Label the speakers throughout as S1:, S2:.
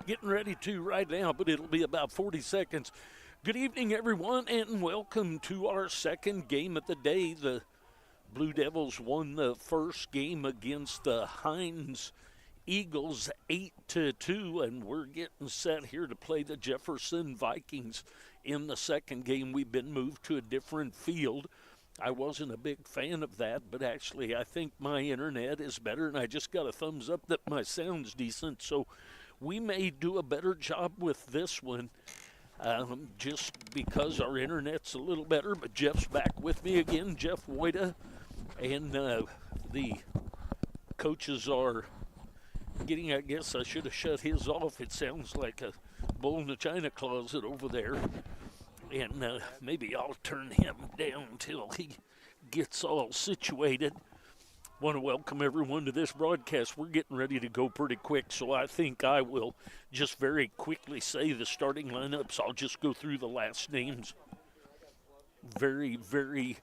S1: getting ready to right now, but it'll be about 40 seconds. Good evening, everyone, and welcome to our second game of the day. The Blue Devils won the first game against the Hines Eagles 8-2, and we're getting set here to play the Jefferson Vikings in the second game. We've been moved to a different field. I wasn't a big fan of that, but actually I think my internet is better, and I just got a thumbs up that my sound's decent, so we may do a better job with this one just because our internet's a little better. But Jeff's back with me again, Jeff Wojda, and the coaches are getting, I guess I should have shut his off. It sounds like a bull in a china closet over there. And maybe I'll turn him down until he gets all situated. Want to welcome everyone to this broadcast. We're getting ready to go pretty quick, so I think I will just very quickly say the starting lineups. I'll just go through the last names very, very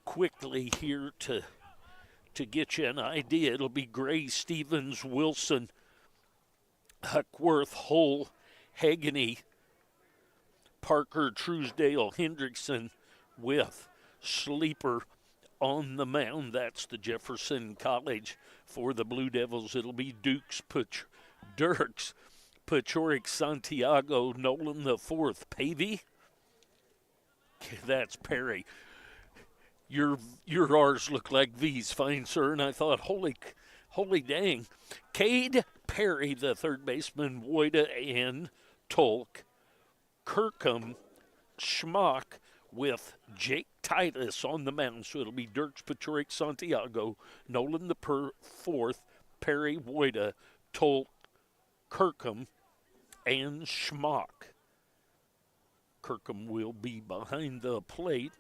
S1: quickly here to get you an idea. It'll be Gray, Stevens, Wilson, Huckworth, Hull, Hageney, Parker, Truesdale, Hendrickson with Sleeper on the mound. That's the Jefferson College. For the Blue Devils, it'll be Dirks, Pachorik, Santiago, Nolan the fourth, Pavey. That's Perry. Your R's look like V's, fine sir. And I thought, holy dang. Cade Perry, the third baseman, Wojda and Tolk. Kirkham, Schmock with Jake Titus on the mound. So it'll be Dirks, Pachorik, Santiago, Nolan the fourth, Perry, Wojda, Tolk, Kirkham, and Schmock. Kirkham will be behind the plate.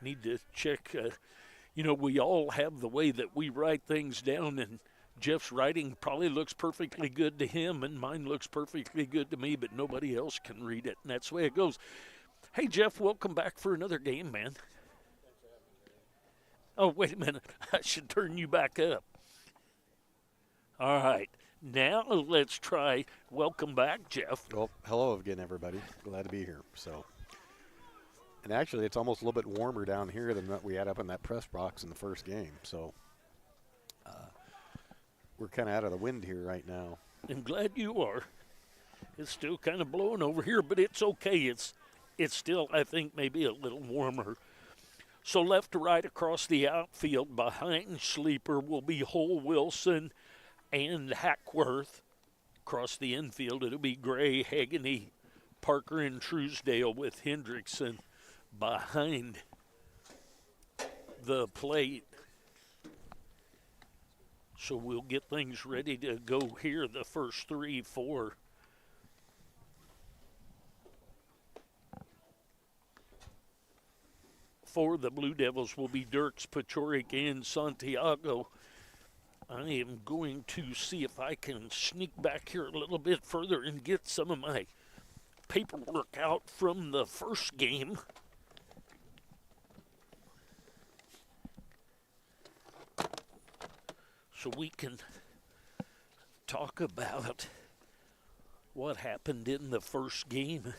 S1: Need to check. We all have the way that we write things down, and Jeff's writing probably looks perfectly good to him, and mine looks perfectly good to me, but nobody else can read it, and that's the way it goes. Hey, Jeff, welcome back for another game, man. Oh, wait a minute. I should turn you back up. All right. Now let's try. Welcome back, Jeff.
S2: Well, hello again, everybody. Glad to be here. And actually, it's almost a little bit warmer down here than what we had up in that press box in the first game. So we're kind of out of the wind here right now.
S1: I'm glad you are. It's still kind of blowing over here, but it's okay. It's still, I think, maybe a little warmer. So left to right across the outfield behind Sleeper will be Hull, Wilson, and Hackworth. Across the infield, it'll be Gray, Hageney, Parker, and Truesdale with Hendrickson behind the plate. So we'll get things ready to go here. The first 3-4. For the Blue Devils will be Dirks, Pachorik, and Santiago. I am going to see if I can sneak back here a little bit further and get some of my paperwork out from the first game. So we can talk about what happened in the first game.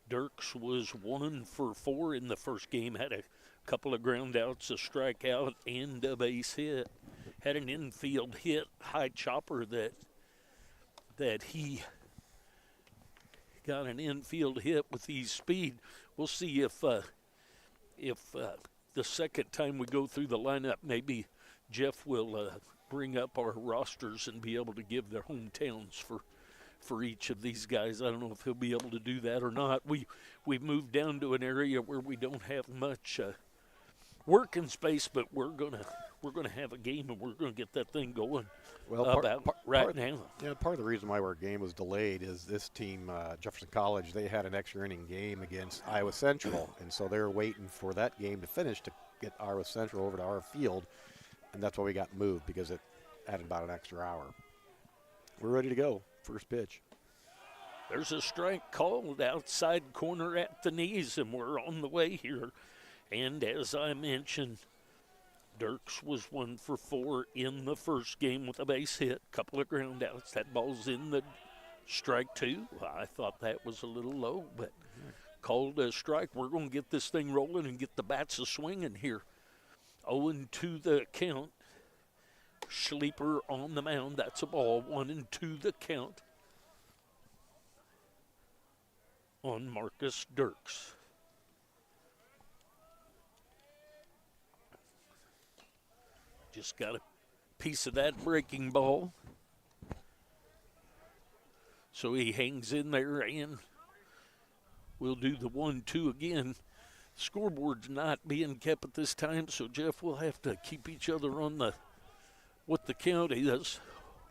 S1: Dirks was 1 for 4 in the first game, had a couple of ground outs, a strikeout, and a base hit. Had an infield hit, high chopper that he got an infield hit with his speed. We'll see if the second time we go through the lineup, maybe Jeff will bring up our rosters and be able to give their hometowns for each of these guys. I don't know if he'll be able to do that or not. We've moved down to an area where we don't have much working space, but we're gonna have a game and we're gonna get that thing going.
S2: Well,
S1: right now.
S2: Yeah, part of the reason why our game was delayed is this team, Jefferson College, they had an extra inning game against Iowa Central, and so they're waiting for that game to finish to get Iowa Central over to our field, and that's why we got moved, because it added about an extra hour. We're ready to go. First pitch.
S1: There's a strike called outside corner at the knees, and we're on the way here. And as I mentioned, Dirks was 1 for 4 in the first game with a base hit, couple of ground outs. That ball's in the strike 2. I thought that was a little low, but called a strike. We're going to get this thing rolling and get the bats a swinging here. 0-2 the count. Schleeper on the mound. That's a ball. 1-2 the count on Marcus Dirks. Just got a piece of that breaking ball. So he hangs in there, and we'll do the 1-2 again. Scoreboard's not being kept at this time, so Jeff will have to keep each other on the what the count is.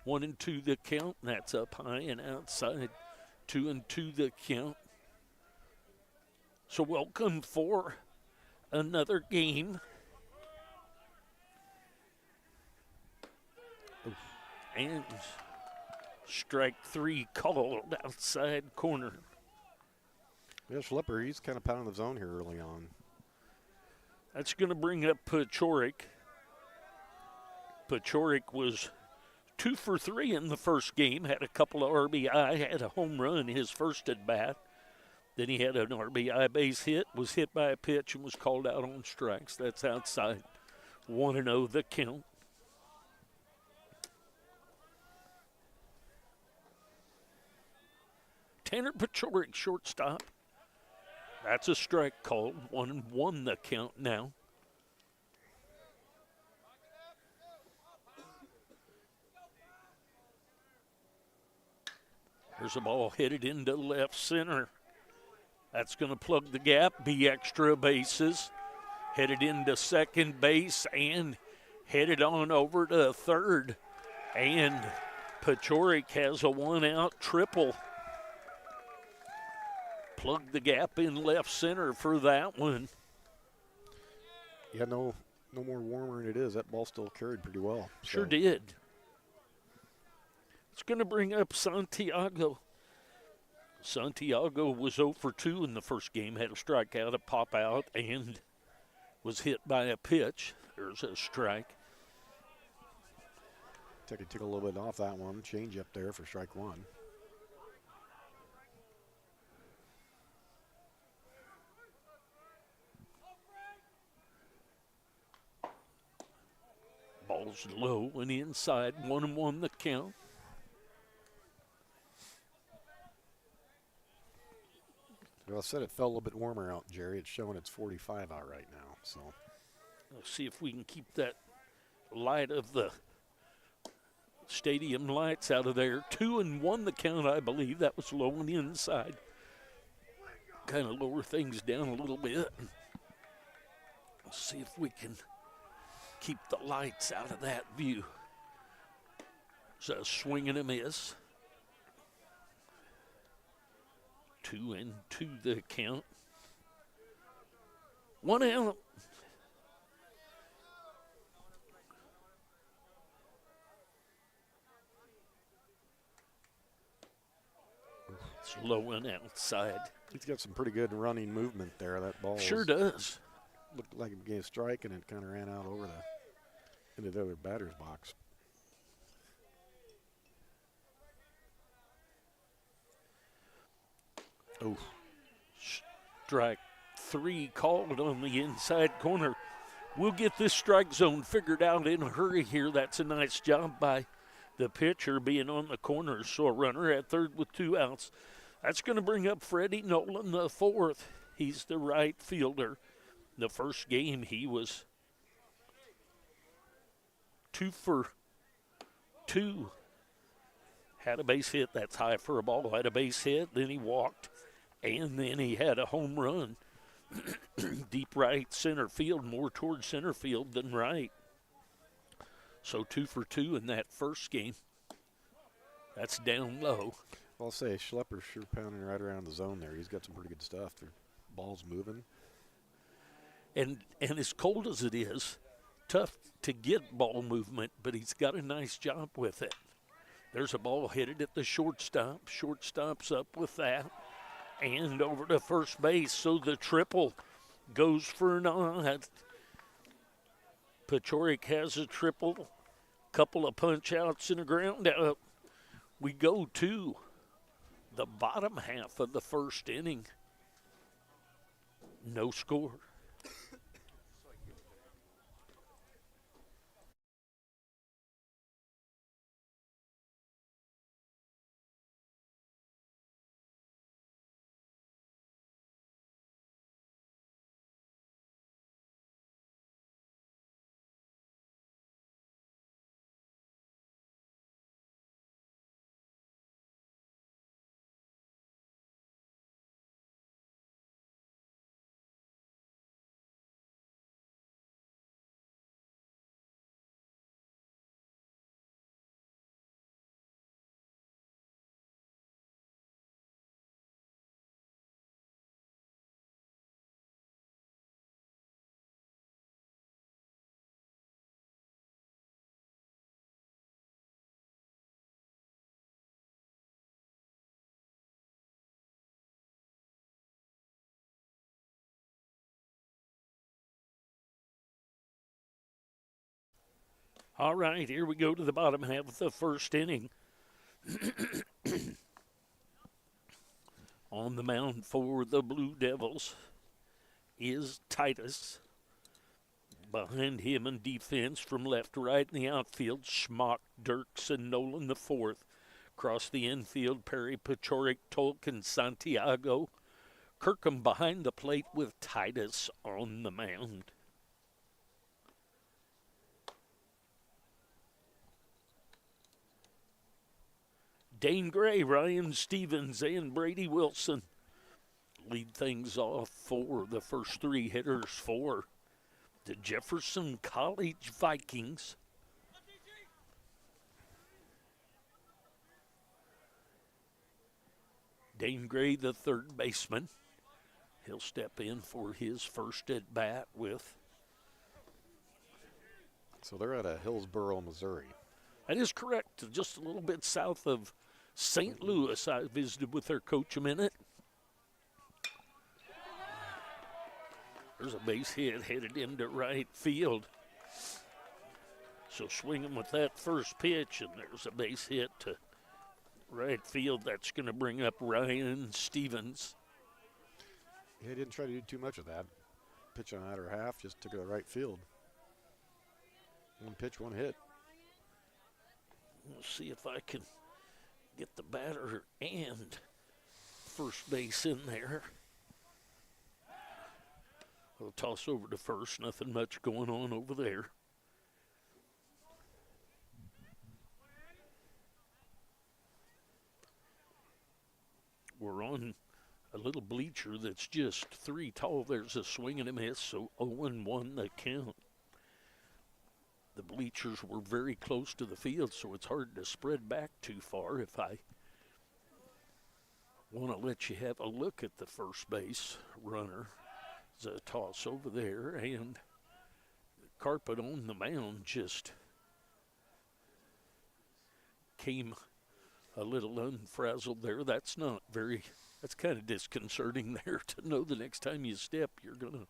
S1: 1-2 the count, and that's up high and outside. 2-2 the count. So welcome for another game. And strike 3 called outside corner.
S2: Yeah, Schlepper, he's kind of pounding the zone here early on.
S1: That's going to bring up Pachorik. Pachorik was 2 for 3 in the first game, had a couple of RBI, had a home run his first at bat. Then he had an RBI base hit, was hit by a pitch, and was called out on strikes. That's outside. 1-0 the count. Tanner Pachorik, shortstop. That's a strike called. 1-1 the count now. There's a ball headed into left center. That's going to plug the gap, be extra bases. Headed into second base and headed on over to third. And Pachorik has a 1-out triple. Plug the gap in left center for that one.
S2: Yeah, no more warmer than it is. That ball still carried pretty well.
S1: Sure did. It's going to bring up Santiago. Santiago was 0 for 2 in the first game, had a strikeout, a pop out, and was hit by a pitch. There's a strike.
S2: Took a little bit off that one. Change up there for strike 1.
S1: Ball's low and inside. 1-1 the count.
S2: Well, I said it felt a little bit warmer out, Jerry. It's showing it's 45 out right now. So
S1: let's see if we can keep that light of the stadium lights out of there. 2-1 the count, I believe. That was low and inside. Kind of lower things down a little bit. Let's see if we can keep the lights out of that view. It's a swing and a miss. 2-2 the count. 1 out. It's low and outside.
S2: He's got some pretty good running movement there. That ball
S1: sure does.
S2: Looked like it began a strike, and it kind of ran out over into the other batter's box.
S1: Oh, strike 3 called on the inside corner. We'll get this strike zone figured out in a hurry here. That's a nice job by the pitcher being on the corner. So a runner at third with 2 outs. That's going to bring up Freddie Nolan, the 4th. He's the right fielder. The first game he was 2 for 2. Had a base hit. That's high for a ball. Had a base hit. Then he walked. And then he had a home run. Deep right center field, more towards center field than right. So 2 for 2 in that first game. That's down low.
S2: I'll say Schlepper's sure pounding right around the zone there. He's got some pretty good stuff. The ball's moving.
S1: And as cold as it is, tough to get ball movement, but he's got a nice job with it. There's a ball headed at the shortstop. Shortstop's up with that. And over to first base, so the triple goes for an odd. Pechoric has a triple, couple of punch outs and a ground out. We go to the bottom half of the first inning. No score. All right, here we go to the bottom half of the first inning. On the mound for the Blue Devils is Titus. Behind him in defense from left to right in the outfield, Schmock, Dirks, and Nolan the fourth. Across the infield, Perry, Pechoric, Tolkien, Santiago. Kirkham behind the plate with Titus on the mound. Dane Gray, Ryan Stevens, and Brady Wilson lead things off for the first three hitters for the Jefferson College Vikings. Dane Gray, the third baseman. He'll step in for his first at bat with.
S2: So they're out of Hillsboro, Missouri.
S1: That is correct. Just a little bit south of St. Louis. I visited with their coach a minute. There's a base hit headed into right field. So swinging with that first pitch, and there's a base hit to right field. That's going to bring up Ryan Stevens.
S2: Yeah, he didn't try to do too much of that. Pitch on outer half, just took it to right field. One pitch, one hit.
S1: We'll see if I can get the batter and first base in there. I'll toss over to first. Nothing much going on over there. We're on a little bleacher that's just 3 tall. There's a swing and a miss, so 0-1 the count. The bleachers were very close to the field, so it's hard to spread back too far. If I want to let you have a look at the first base runner, there's a toss over there, and the carpet on the mound just came a little unfrazzled there. That's kind of disconcerting there to know the next time you step, you're going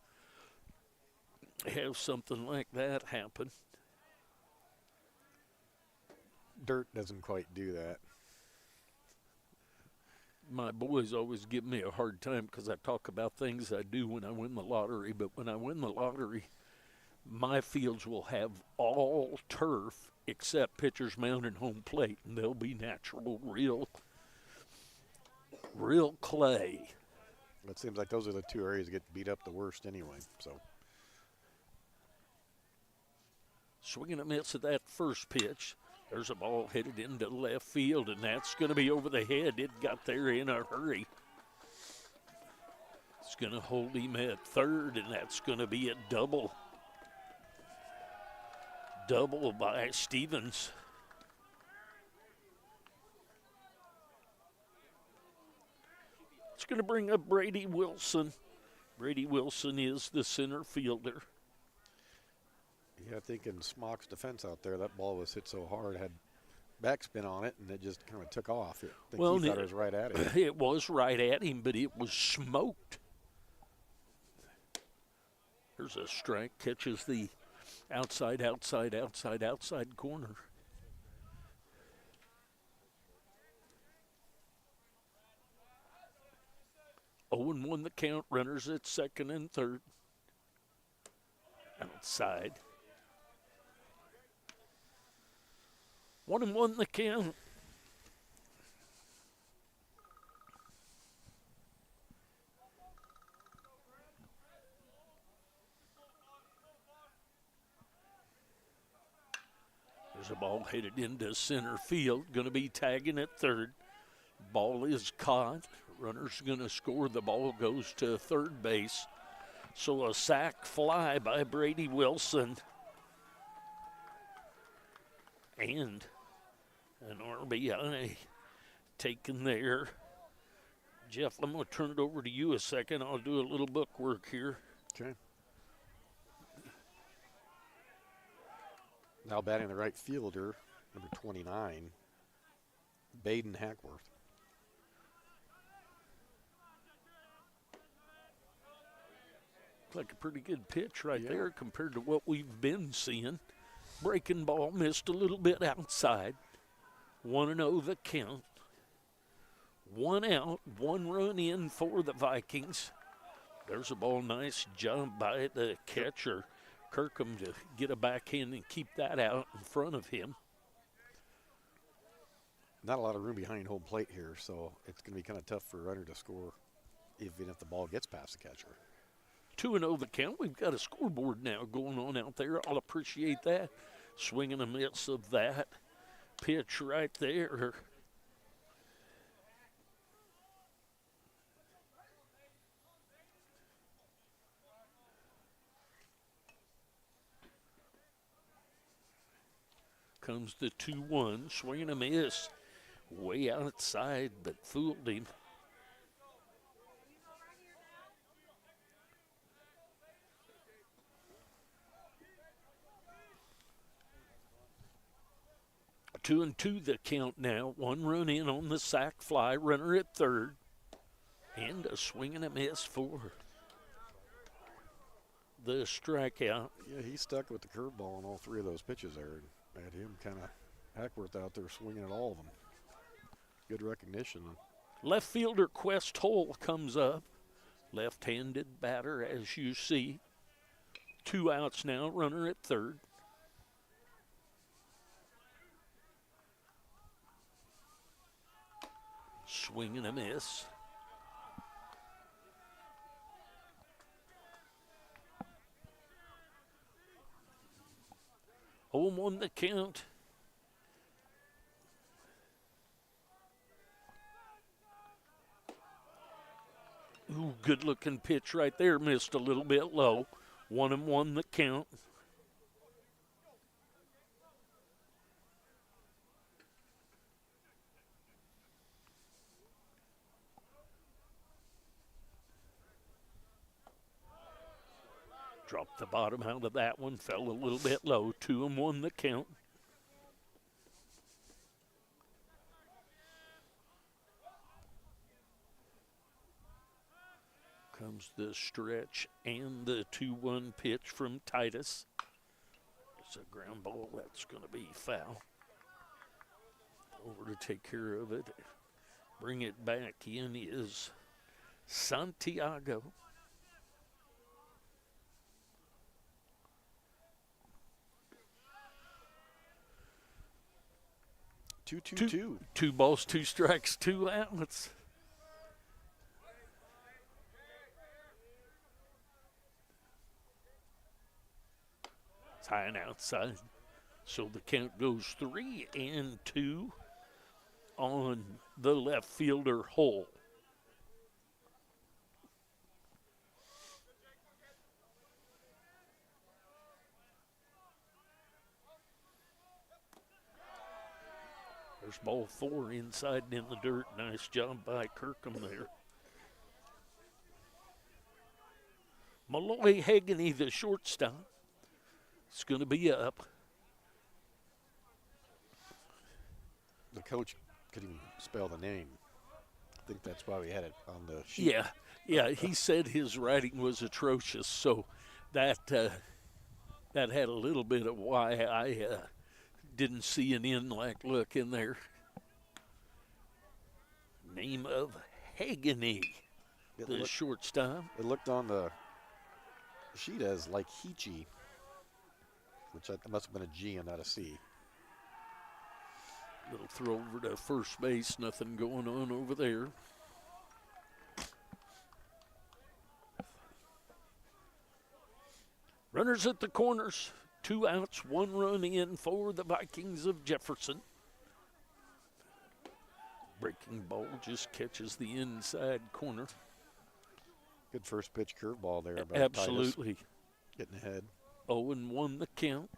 S1: to have something like that happen.
S2: Dirt doesn't quite do that.
S1: My boys always give me a hard time because I talk about things I do when I win the lottery, but when I win the lottery, my fields will have all turf except pitcher's mound and home plate, and they'll be natural, real clay.
S2: It seems like those are the two areas that get beat up the worst anyway. So
S1: swinging a miss at that first pitch. There's a ball headed into left field, and that's going to be over the head. It got there in a hurry. It's going to hold him at third, and that's going to be a double. Double by Stevens. It's going to bring up Brady Wilson. Brady Wilson is the center fielder.
S2: yeah, I think in Smock's defense out there, that ball was hit so hard, had backspin on it, and it just kind of took off. I think he thought it was right at him.
S1: It was right at him, but it was smoked. There's a strike, catches the Outside, outside, outside, outside corner. Owen won the count. Runners at second and third. Outside. 1-1 the count. There's a ball headed into center field. Going to be tagging at third. Ball is caught. Runner's going to score. The ball goes to third base. So a sac fly by Brady Wilson. And an RBI taken there. Jeff, I'm going to turn it over to you a second. I'll do a little book work here.
S2: Okay. Now batting the right fielder, number 29, Baden Hackworth.
S1: Like a pretty good pitch right there compared to what we've been seeing. Breaking ball missed a little bit outside. 1-0 the count. 1 out, 1 run in for the Vikings. There's a ball, nice job by the catcher, Kirkham, to get a backhand and keep that out in front of him.
S2: Not a lot of room behind home plate here, so it's going to be kind of tough for a runner to score even if the ball gets past the catcher.
S1: 2-0 the count. We've got a scoreboard now going on out there. I'll appreciate that. Swing and a miss of that pitch right there. Comes the 2-1. Swing and a miss. Way outside, but fooled him. Two and two the count now. 1 run in on the sac fly. Runner at third. And a swing and a miss for the strikeout.
S2: Yeah, he stuck with the curveball on all 3 of those pitches there. Had him kind of Hackworth out there swinging at all of them. Good recognition.
S1: Left fielder Quest Hole comes up. Left-handed batter, as you see. 2 outs now. Runner at third. Swing and a miss. Home on the count. Ooh, good looking pitch right there. Missed a little bit low. 1-1 the count. Dropped the bottom out of that one. Fell a little bit low. 2-1 the count. Comes the stretch and the 2-1 pitch from Titus. It's a ground ball. That's going to be foul. Over to take care of it. Bring it back in is Santiago.
S2: 2-2-2.
S1: 2 balls, 2 strikes, 2 outs. It's high and outside. So the count goes 3-2 on the left fielder Hole. There's ball 4 inside and in the dirt. Nice job by Kirkham there. Malloy Hageney, the shortstop, is going to be up.
S2: The coach couldn't spell the name. I think that's why we had it on the sheet.
S1: Yeah, he said his writing was atrocious, so that That had a little bit of why I didn't see an in-like look in there. Name of Hageney, the shortstop.
S2: It looked on the sheet as like Heechee, which must have been a G and not a C.
S1: Little throw over to first base, nothing going on over there. Runners at the corners, 2 outs, 1 run in for the Vikings of Jefferson. Breaking ball just catches the inside corner.
S2: Good first pitch curveball there.
S1: Absolutely.
S2: Titus getting ahead.
S1: 0-1 the count.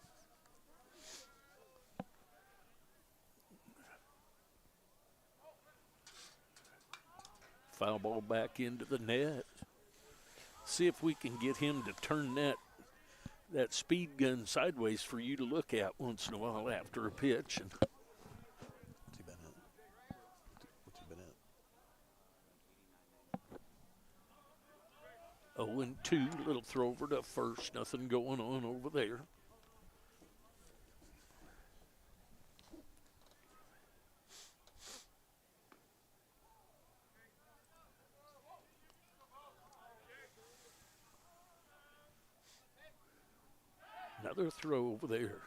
S1: Foul ball back into the net. See if we can get him to turn that speed gun sideways for you to look at once in a while after a pitch. And
S2: what's he been at?
S1: 0-2, little throw over to first, nothing going on over there. Another throw over there.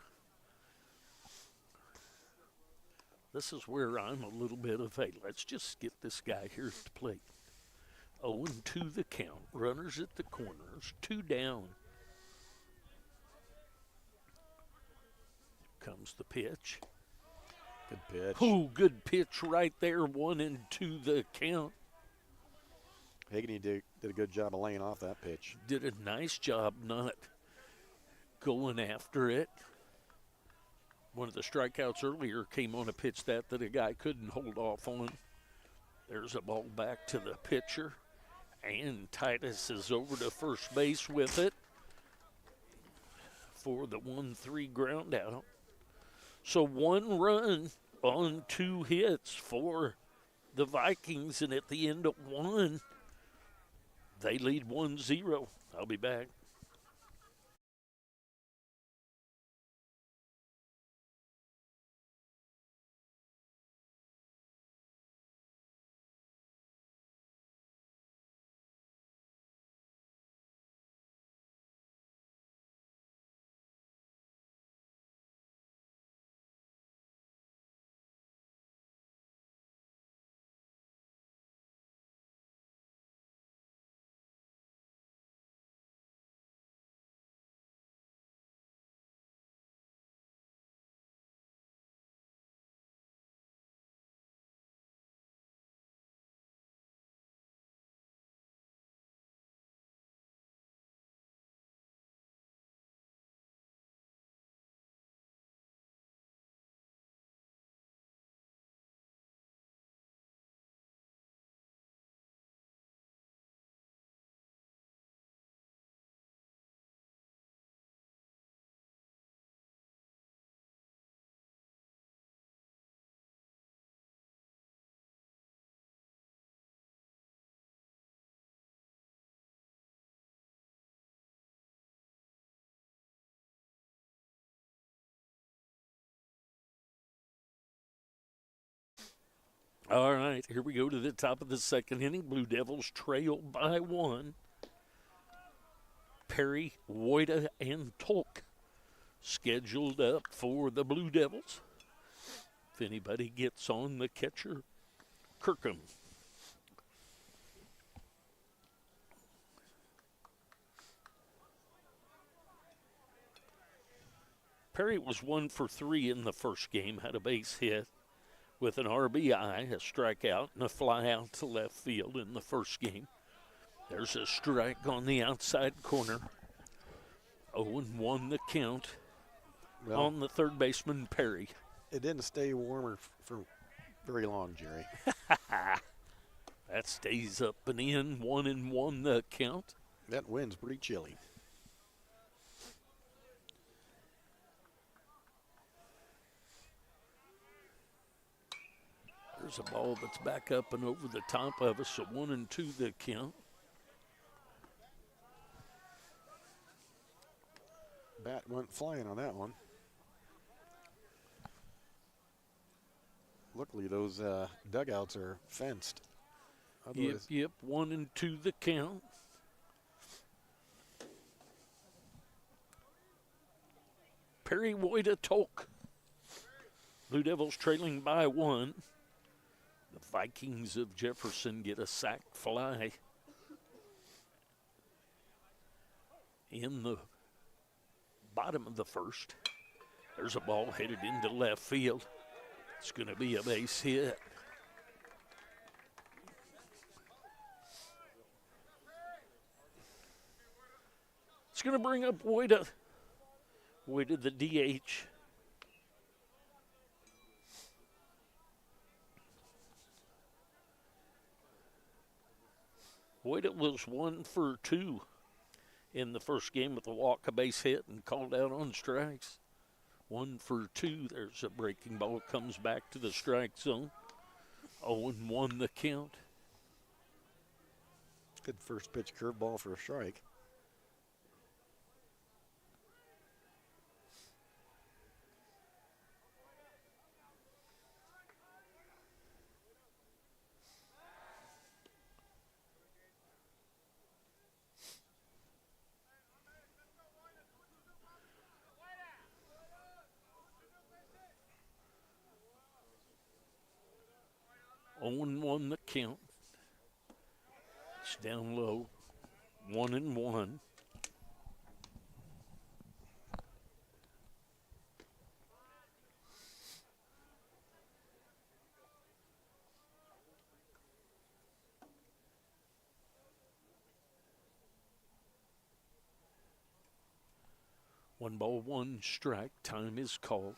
S1: This is where I'm a little bit of, hey, let's just get this guy here at the plate. 0-2 the count. Runners at the corners. 2 down. Comes the pitch.
S2: Good pitch.
S1: Ooh, good pitch right there. 1-2 the count.
S2: Hageney did a good job of laying off that pitch.
S1: Did a nice job not going after it. One of the strikeouts earlier came on a pitch that a guy couldn't hold off on. There's a ball back to the pitcher. And Titus is over to first base with it for the 1-3 ground out. So 1 run on 2 hits for the Vikings, and at the end of 1, they lead 1-0. I'll be back. All right, here we go to the top of the second inning. Blue Devils trail by 1. Perry, Woida, and Tolk scheduled up for the Blue Devils. If anybody gets on, the catcher, Kirkham. Perry was 1 for 3 in the first game, had a base hit with an RBI, a strikeout, and a fly out to left field in the first game. There's a strike on the outside corner. 0-1 the count on the third baseman, Perry.
S2: It didn't stay warmer for very long, Jerry.
S1: That stays up and in. 1-1 the count.
S2: That wind's pretty chilly.
S1: There's a ball that's back up and over the top of us, so 1-2 the count.
S2: Bat went flying on that one. Luckily, those dugouts are fenced.
S1: Yep, 1 and 2 the count. Perry Woida Tolk. Blue Devils trailing by 1. The Vikings of Jefferson get a sack fly in the bottom of the first. There's a ball headed into left field. It's going to be a base hit. It's going to bring up Woida. Woida, the DH. Woida was 1 for 2 in the first game with a walk, a base hit, and called out on strikes. 1 for 2. There's a breaking ball. Comes back to the strike zone. 0-1 the count.
S2: Good first pitch curveball for a strike.
S1: On 1 the count. It's down low. 1-1. One ball, one strike. Time is called.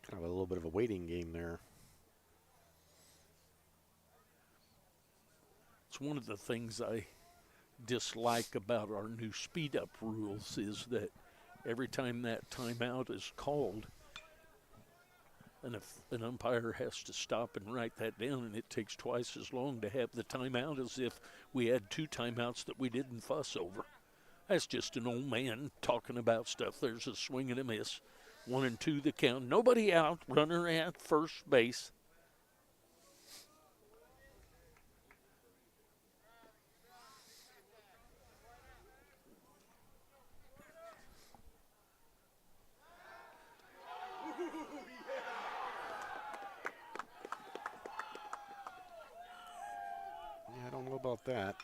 S2: Kind of a little bit of a waiting game there.
S1: It's one of the things I dislike about our new speed up rules is that every time that timeout is called, and if an umpire has to stop and write that down, and it takes twice as long to have the timeout as if we had 2 timeouts that we didn't fuss over. That's just an old man talking about stuff. There's a swing and a miss. 1-2 the count. Nobody out. Runner at first base.
S2: Yeah, I don't know about that.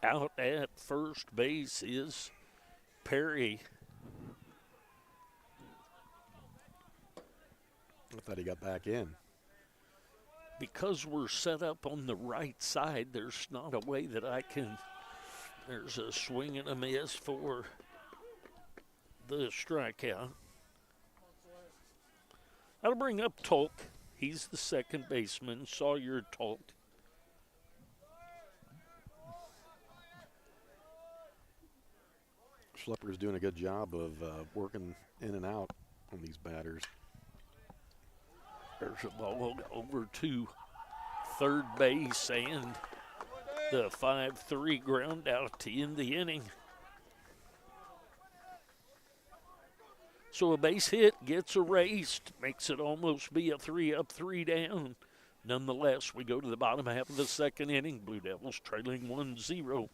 S1: Out at first base is Perry.
S2: I thought he got back in.
S1: Because we're set up on the right side, there's not a way that I can. There's a swing and a miss for the strikeout. That'll bring up Tolk. He's the second baseman, Sawyer Tolk.
S2: Schlepper's doing a good job of working in and out on these batters.
S1: There's a ball over to third base and the 5-3 ground out to end the inning. So a base hit gets erased, makes it almost be a 3-up, 3-down. Nonetheless, we go to the bottom half of the second inning. Blue Devils trailing 1-0.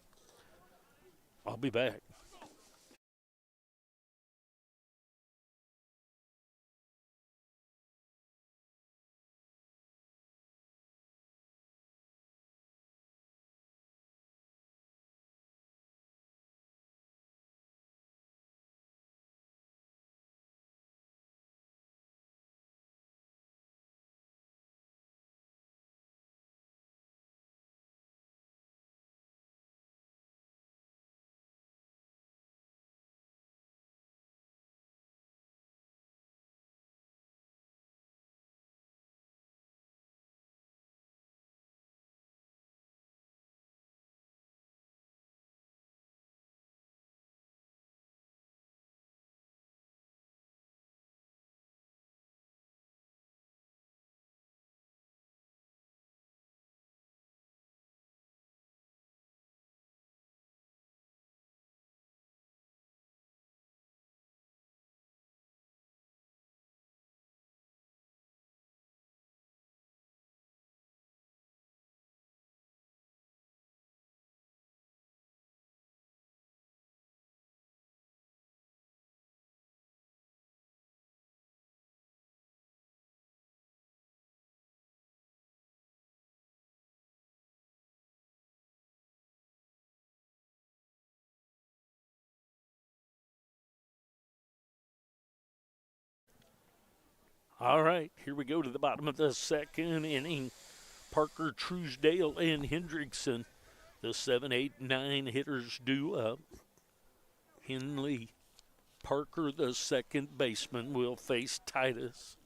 S1: I'll be back. All right, here we go to the bottom of the second inning. Parker, Truesdale, and Hendrickson, the 7, 8, 9 hitters due up. Henley Parker, the second baseman, will face Titus.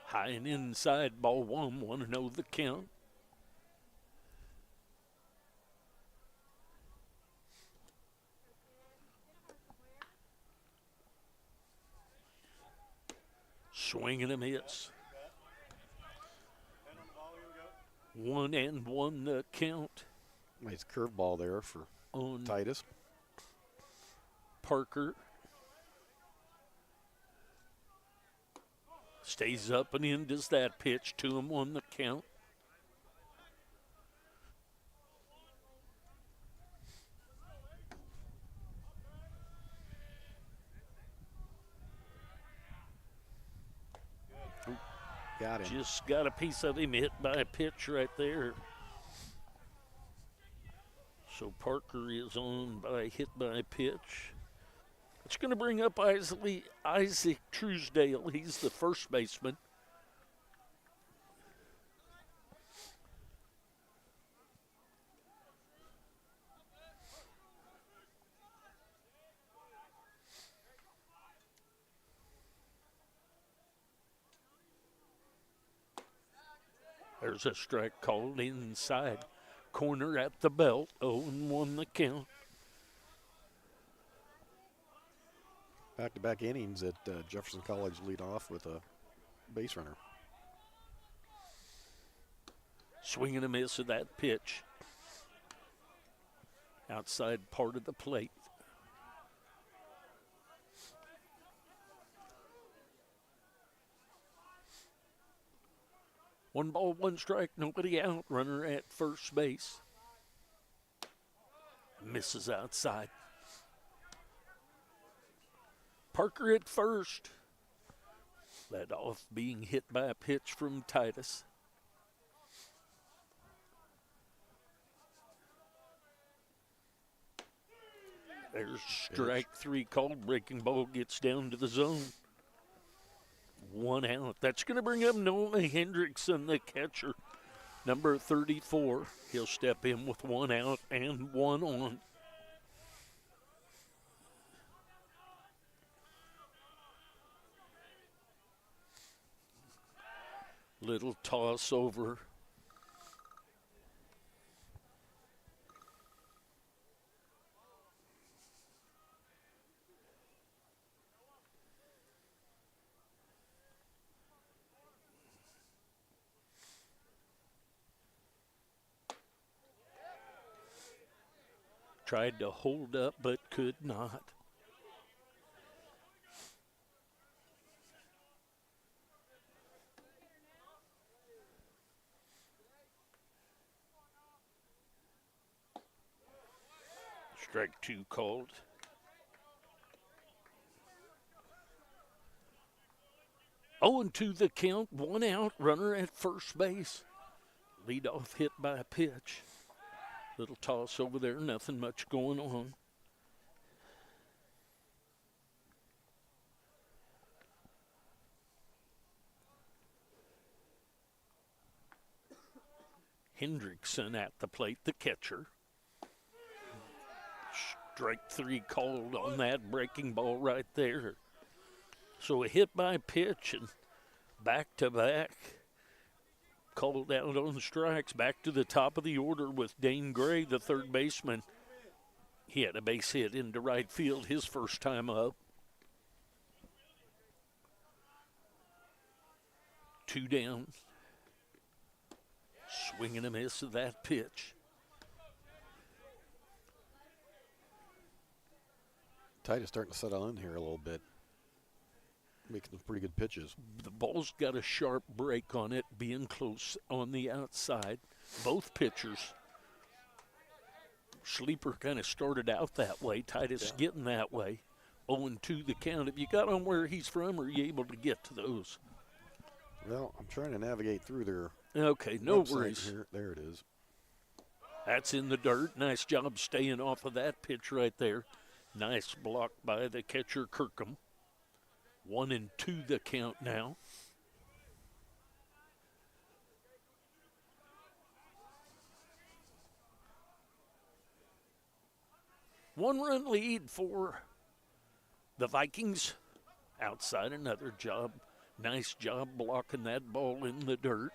S1: High and inside, ball 1, 1-0 the count. Swing and a miss. 1-1 the count.
S2: Nice curveball there for
S1: On
S2: Titus.
S1: Parker. Stays up and in, does that pitch to him on the count.
S2: Got him.
S1: Just got a piece of him hit by a pitch right there. So Parker is on by hit by pitch. It's going to bring up Isaac Truesdale. He's the first baseman. There's a strike called inside. Corner at the belt. 0-1 the count.
S2: Back-to-back innings at Jefferson College lead off with a base runner.
S1: Swing and a miss of that pitch. Outside part of the plate. One ball, one strike, nobody out. Runner at first base. Misses outside. Parker at first. Led off being hit by a pitch from Titus. There's strike 3 called. Breaking ball gets down to the zone. 1 out. That's going to bring up Noah Hendrickson, the catcher, number 34. He'll step in with 1 out and 1 on. Little toss over. Tried to hold up, but could not. Strike 2 called. Oh, and 2 the count. 1 out. Runner at first base. Leadoff hit by a pitch. Little toss over there, nothing much going on. Hendrickson at the plate, the catcher. Strike 3 called on that breaking ball right there. So a hit by pitch and back to back. Called out on strikes. Back to the top of the order with Dane Gray, the third baseman. He had a base hit into right field his first time up. 2 down. Swing and a miss of that pitch.
S2: Titus starting to settle in here a little bit. Making some pretty good pitches.
S1: The ball's got a sharp break on it, being close on the outside. Both pitchers. Sleeper kind of started out that way. Titus getting that way. 0-2 the count. Have you got on where he's from, or are you able to get to those?
S2: Well, I'm trying to navigate through their
S1: Okay, no worries.
S2: here. There it is.
S1: That's in the dirt. Nice job staying off of that pitch right there. Nice block by the catcher, Kirkham. 1-2 the count now. One-run lead for the Vikings. Outside, another job. Nice job blocking that ball in the dirt.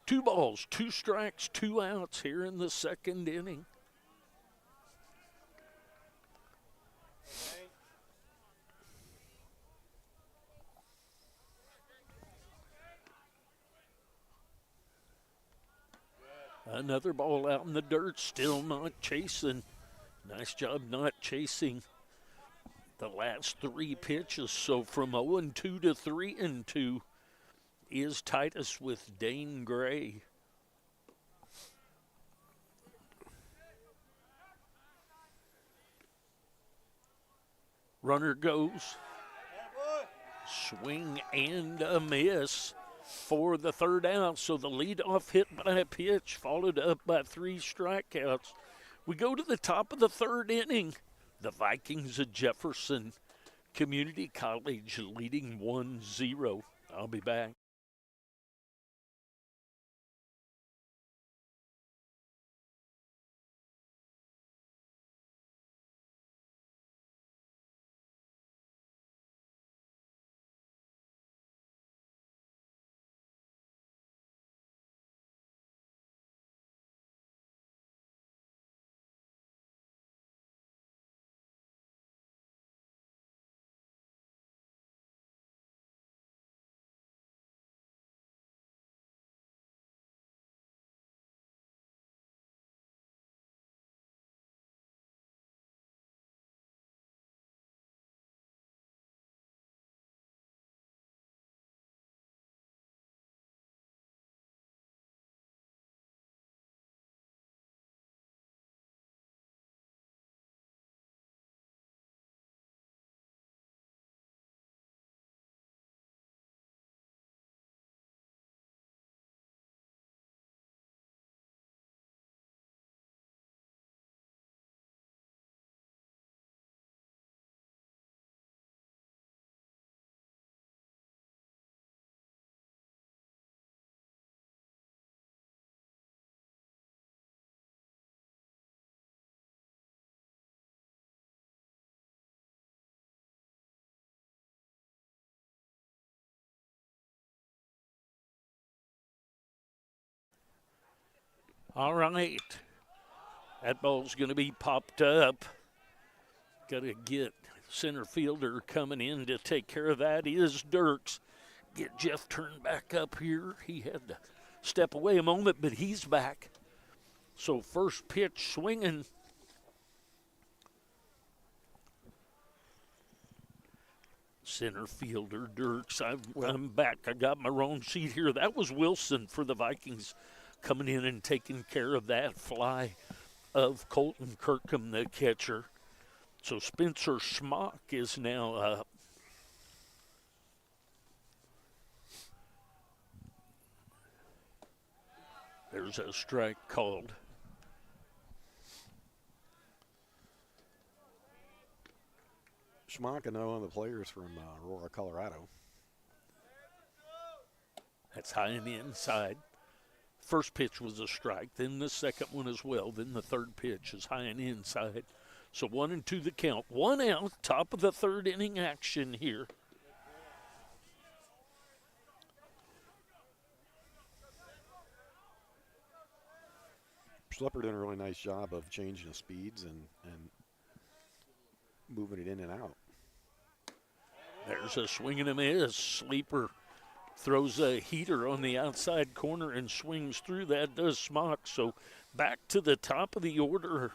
S1: 2 balls, 2 strikes, 2 outs here in the second inning. Another ball out in the dirt, still not chasing. Nice job not chasing the last 3 pitches. So from 0-2 to 3-2 is Titus with Dane Gray. Runner goes. Swing and a miss for the 3rd out. So the leadoff hit by a pitch, followed up by 3 strikeouts. We go to the top of the 3rd inning. The Vikings of Jefferson Community College leading 1-0. I'll be back. All right. That ball's going to be popped up. Got to get center fielder coming in to take care of that is Dirks. Get Jeff turned back up here. He had to step away a moment, but he's back. So first pitch swinging. Center fielder Dirks. I'm back. I got my wrong sheet here. That was Wilson for the Vikings coming in and taking care of that fly of Colton Kirkham, the catcher. So Spencer Schmock is now up. There's a strike called.
S2: Schmock, one of the players from Aurora, Colorado.
S1: That's high and inside. First pitch was a strike, then the second one as well. Then the third pitch is high and inside. So 1-2 the count. 1 out, top of the 3rd inning action here.
S2: Schlepper doing a really nice job of changing the speeds and moving it in and out.
S1: There's a swing and a miss. Sleeper throws a heater on the outside corner and swings through. That does Schmock. So back to the top of the order.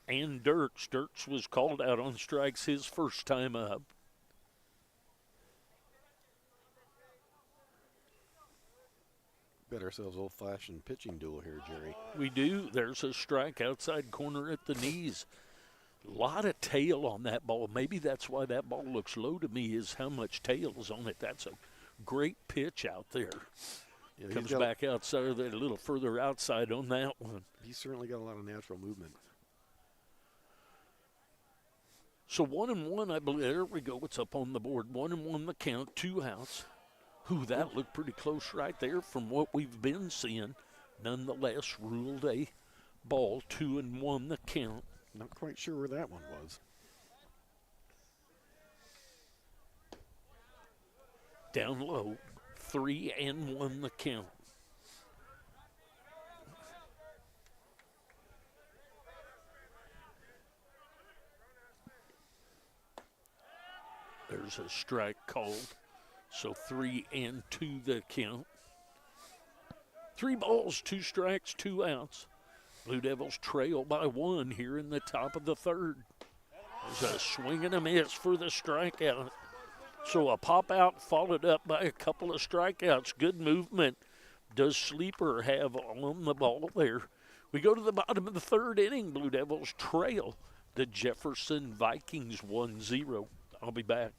S1: And Dirks. Dirks was called out on strikes his first time up.
S2: Got ourselves old-fashioned pitching duel here, Jerry.
S1: We do. There's a strike outside corner at the knees. A lot of tail on that ball. Maybe that's why that ball looks low to me, is how much tail is on it. That's a great pitch out there. Yeah, comes back outside of that, a little further outside on that one.
S2: He's certainly got a lot of natural movement.
S1: So 1-1, I believe. There we go. It's up on the board. 1-1 the count, 2 outs. That looked pretty close right there from what we've been seeing. Nonetheless, ruled a ball, 2-1 the count.
S2: Not quite sure where that one was.
S1: Down low, 3-1 the count. There's a strike called. So 3-2 the count. 3 balls, 2 strikes, 2 outs. Blue Devils trail by 1 here in the top of the third. There's a swing and a miss for the strikeout. So a pop out followed up by a couple of strikeouts. Good movement does Sleeper have on the ball there. We go to the bottom of the third inning. Blue Devils trail the Jefferson Vikings 1-0. I'll be back.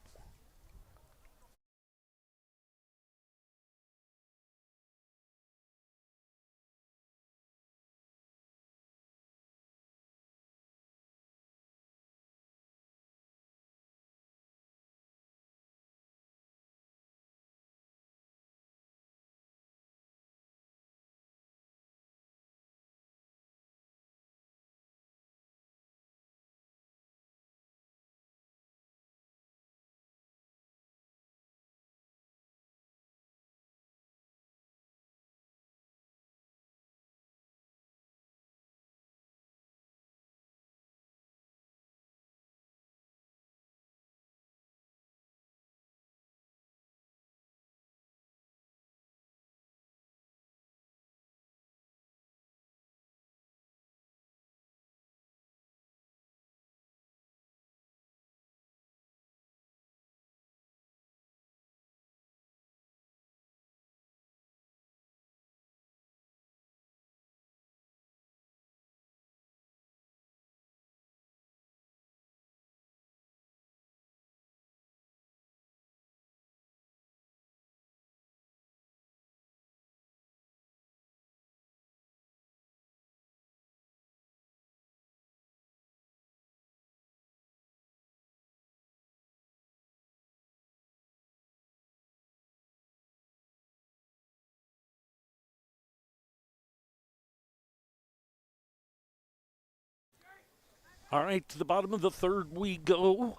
S1: All right, to the bottom of the third we go.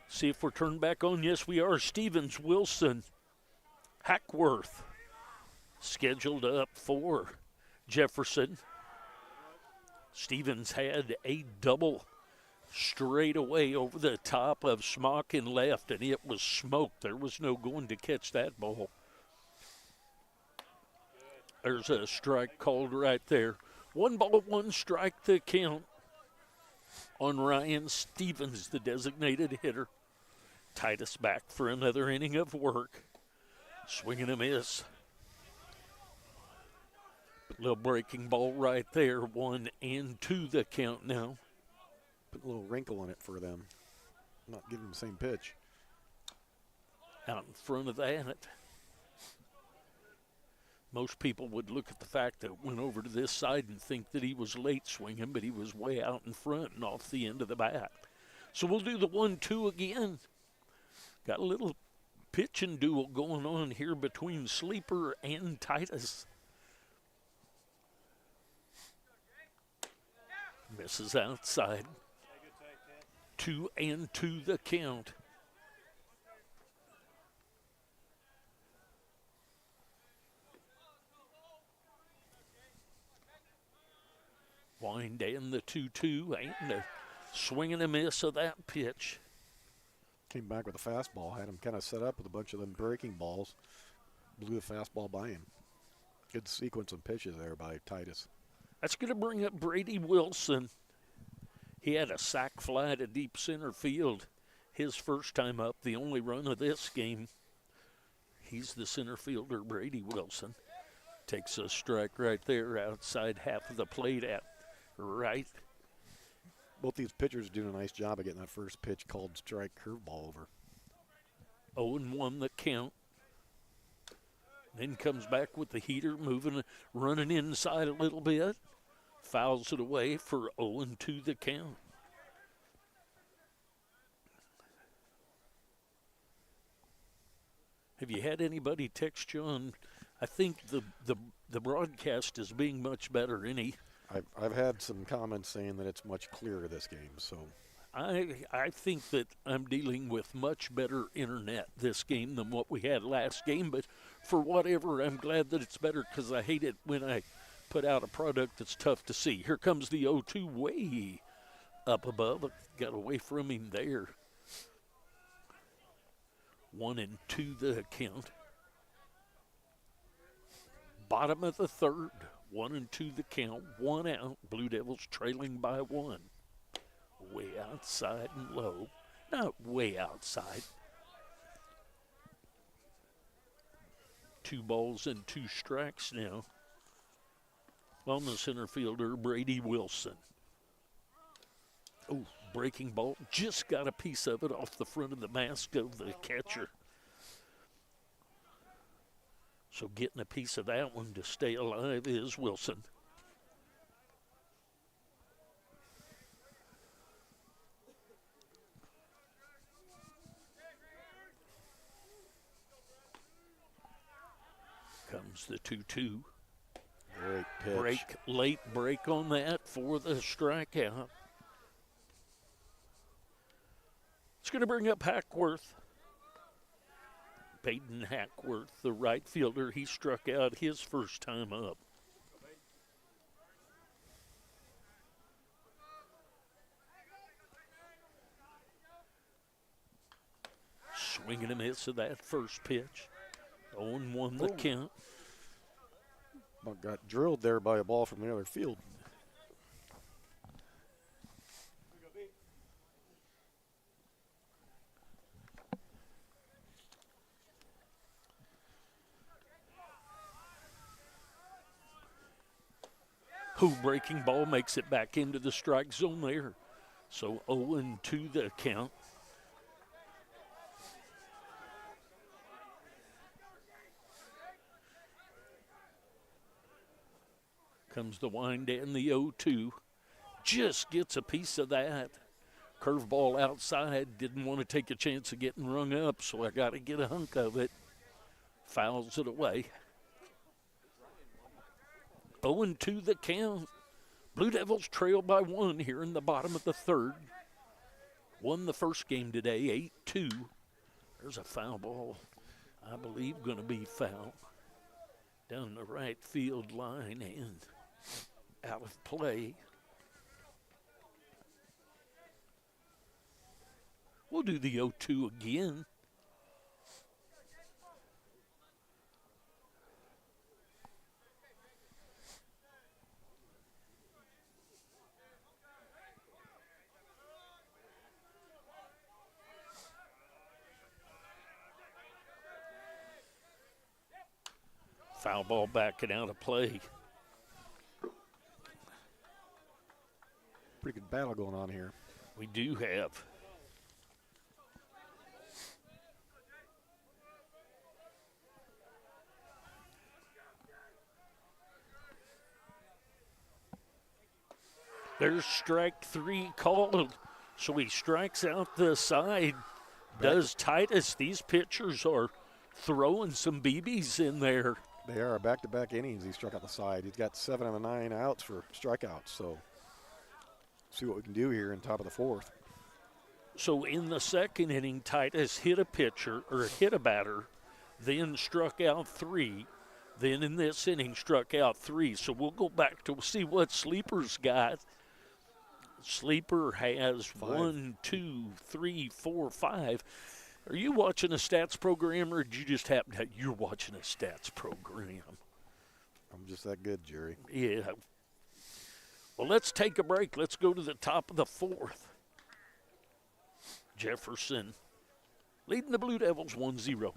S1: See if we're turned back on. Yes, we are. Stevens, Wilson, Hackworth scheduled up for Jefferson. Stevens had a double straight away over the top of Smock and left, and it was smoked. There was no going to catch that ball. There's a strike called right there. 1 ball, 1 strike to count on Ryan Stevens, the designated hitter. Titus back for another inning of work. Swing and a miss. Little breaking ball right there. 1-2 the count now.
S2: Put a little wrinkle in it for them. Not giving them the same pitch.
S1: Out in front of that. Most people would look at the fact that it went over to this side and think that he was late swinging, but he was way out in front and off the end of the bat. So we'll do the 1-2 again. Got a little pitching duel going on here between Sleeper and Titus. Misses outside. 2-2 the count. Wind and the 2-2 and a swing and a miss of that pitch.
S2: Came back with a fastball. Had him kind of set up with a bunch of them breaking balls. Blew the fastball by him. Good sequence of pitches there by Titus.
S1: That's going to bring up Brady Wilson. He had a sac fly to deep center field his first time up, the only run of this game. He's the center fielder, Brady Wilson. Takes a strike right there outside half of the plate at right.
S2: Both these pitchers are doing a nice job of getting that first pitch called strike curveball over.
S1: 0-1 the count. Then comes back with the heater, running inside a little bit. Fouls it away for 0-2 the count. Have you had anybody text you on? I think the broadcast is being much better.
S2: I've had some comments saying that it's much clearer this game. So
S1: I think that I'm dealing with much better internet this game than what we had last game. But for whatever, I'm glad that it's better because I hate it when I put out a product that's tough to see. Here comes the 0-2 way up above. Got away from him there. 1-2 the count. Bottom of the third. 1-2 the count. 1 out. Blue Devils trailing by 1. Way outside and low. Not way outside. 2 balls and 2 strikes now. On the center fielder, Brady Wilson. Oh, breaking ball. Just got a piece of it off the front of the mask of the catcher. So getting a piece of that one to stay alive is Wilson. Comes the 2-2.
S2: great pitch.
S1: Late break on that for the strikeout. It's going to bring up Hackworth. Peyton Hackworth, the right fielder, he struck out his first time up. Swing and a miss of that first pitch. 0-1 the count.
S2: Got drilled there by a ball from the other field.
S1: Who breaking ball makes it back into the strike zone there. So 0-2 the count. Comes the wind and the 0-2. Just gets a piece of that. Curveball outside. Didn't want to take a chance of getting rung up, so I got to get a hunk of it. Fouls it away. 0-2 the count. Blue Devils trail by 1 here in the bottom of the third. Won the first game today, 8-2. There's a foul ball, I believe, going to be foul. Down the right field line and out of play. We'll do the 0-2 again. Foul ball backing out of play.
S2: Pretty good battle going on here.
S1: We do have. There's strike 3 called. So he strikes out the side. Does Titus. These pitchers are throwing some BBs in there.
S2: They are back-to-back innings. He struck out the side. He's got 7 of the 9 outs for strikeouts. So see what we can do here in top of the fourth.
S1: So in the second inning, Titus hit a pitcher or hit a batter, then struck out 3. Then in this inning, struck out 3. So we'll go back to see what Sleeper's got. Sleeper has 1, 2, 3, 4, 5. Are you watching a stats program, or did you just happen to? You're watching a stats program.
S2: I'm just that good, Jerry.
S1: Yeah. Well, let's take a break. Let's go to the top of the fourth. Jefferson leading the Blue Devils 1-0.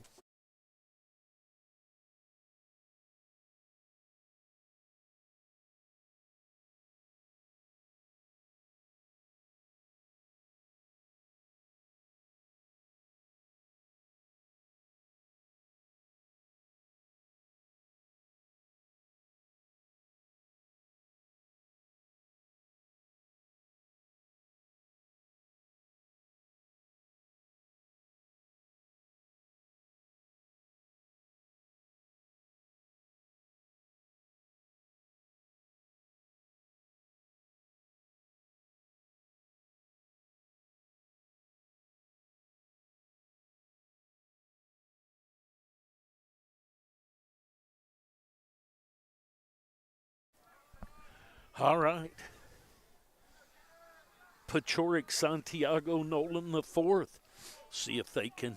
S1: All right. Pechoric, Santiago, Nolan the fourth. See if they can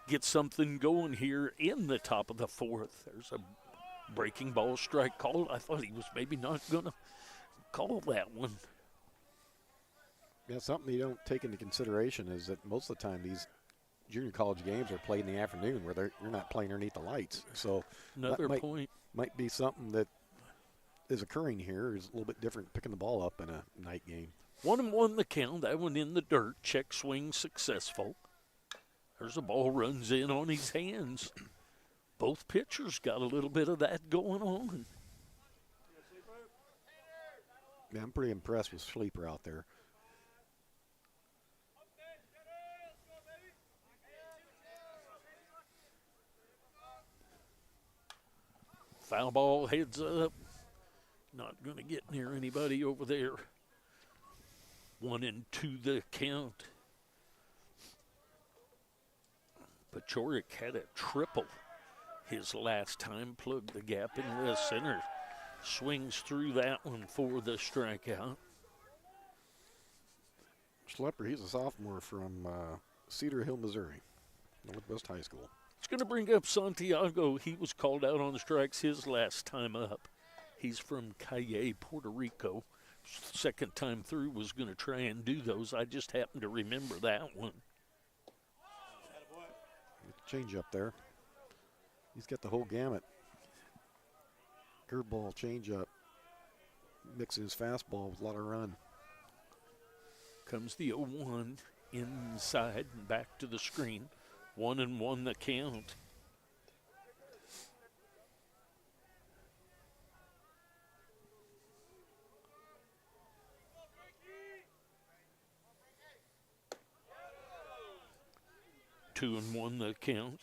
S1: get something going here in the top of the fourth. There's a breaking ball strike called. I thought he was maybe not going to call that one.
S2: Yeah, something you don't take into consideration is that most of the time these junior college games are played in the afternoon where you're not playing underneath the lights. So
S1: Another
S2: that
S1: point.
S2: might be something that is occurring here is a little bit different picking the ball up in a night game.
S1: 1-1 the count. That one in the dirt. Check swing successful. There's a ball runs in on his hands. Both pitchers got a little bit of that going on.
S2: Yeah, I'm pretty impressed with Sleeper out there.
S1: Foul ball heads up. Not going to get near anybody over there. 1-2 the count. Pechoric had a triple his last time. Plugged the gap in left center. Swings through that one for the strikeout.
S2: Schlepper, he's a sophomore from Cedar Hill, Missouri, Northwest High School.
S1: It's going to bring up Santiago. He was called out on the strikes his last time up. He's from Calle, Puerto Rico. Second time through was going to try and do those. I just happened to remember that one.
S2: Change up there. He's got the whole gamut. Curveball, change up, mixing his fastball with a lot of run.
S1: Comes the 0-1 inside and back to the screen. 1-1 the count. Two and one the count.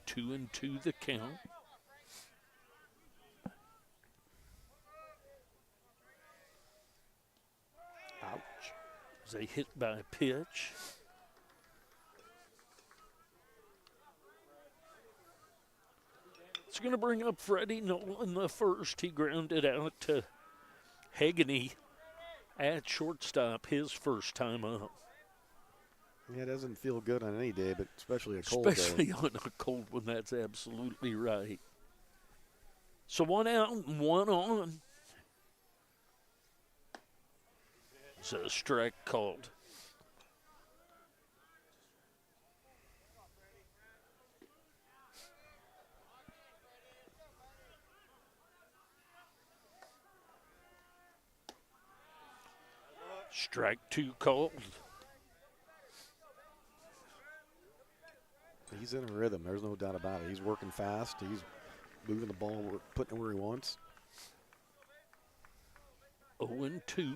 S1: Two and two the count.
S2: Ouch.
S1: As they hit by a pitch. It's going to bring up Freddie Nolan the first. He grounded out to Hageney at shortstop his first time up.
S2: Yeah, it doesn't feel good on any day, but especially a cold day.
S1: Especially on a cold one, that's absolutely right. So 1 out and 1 on. It's a strike called. Strike 2 called.
S2: He's in a rhythm. There's no doubt about it. He's working fast. He's moving the ball, putting it where he wants.
S1: 0-2.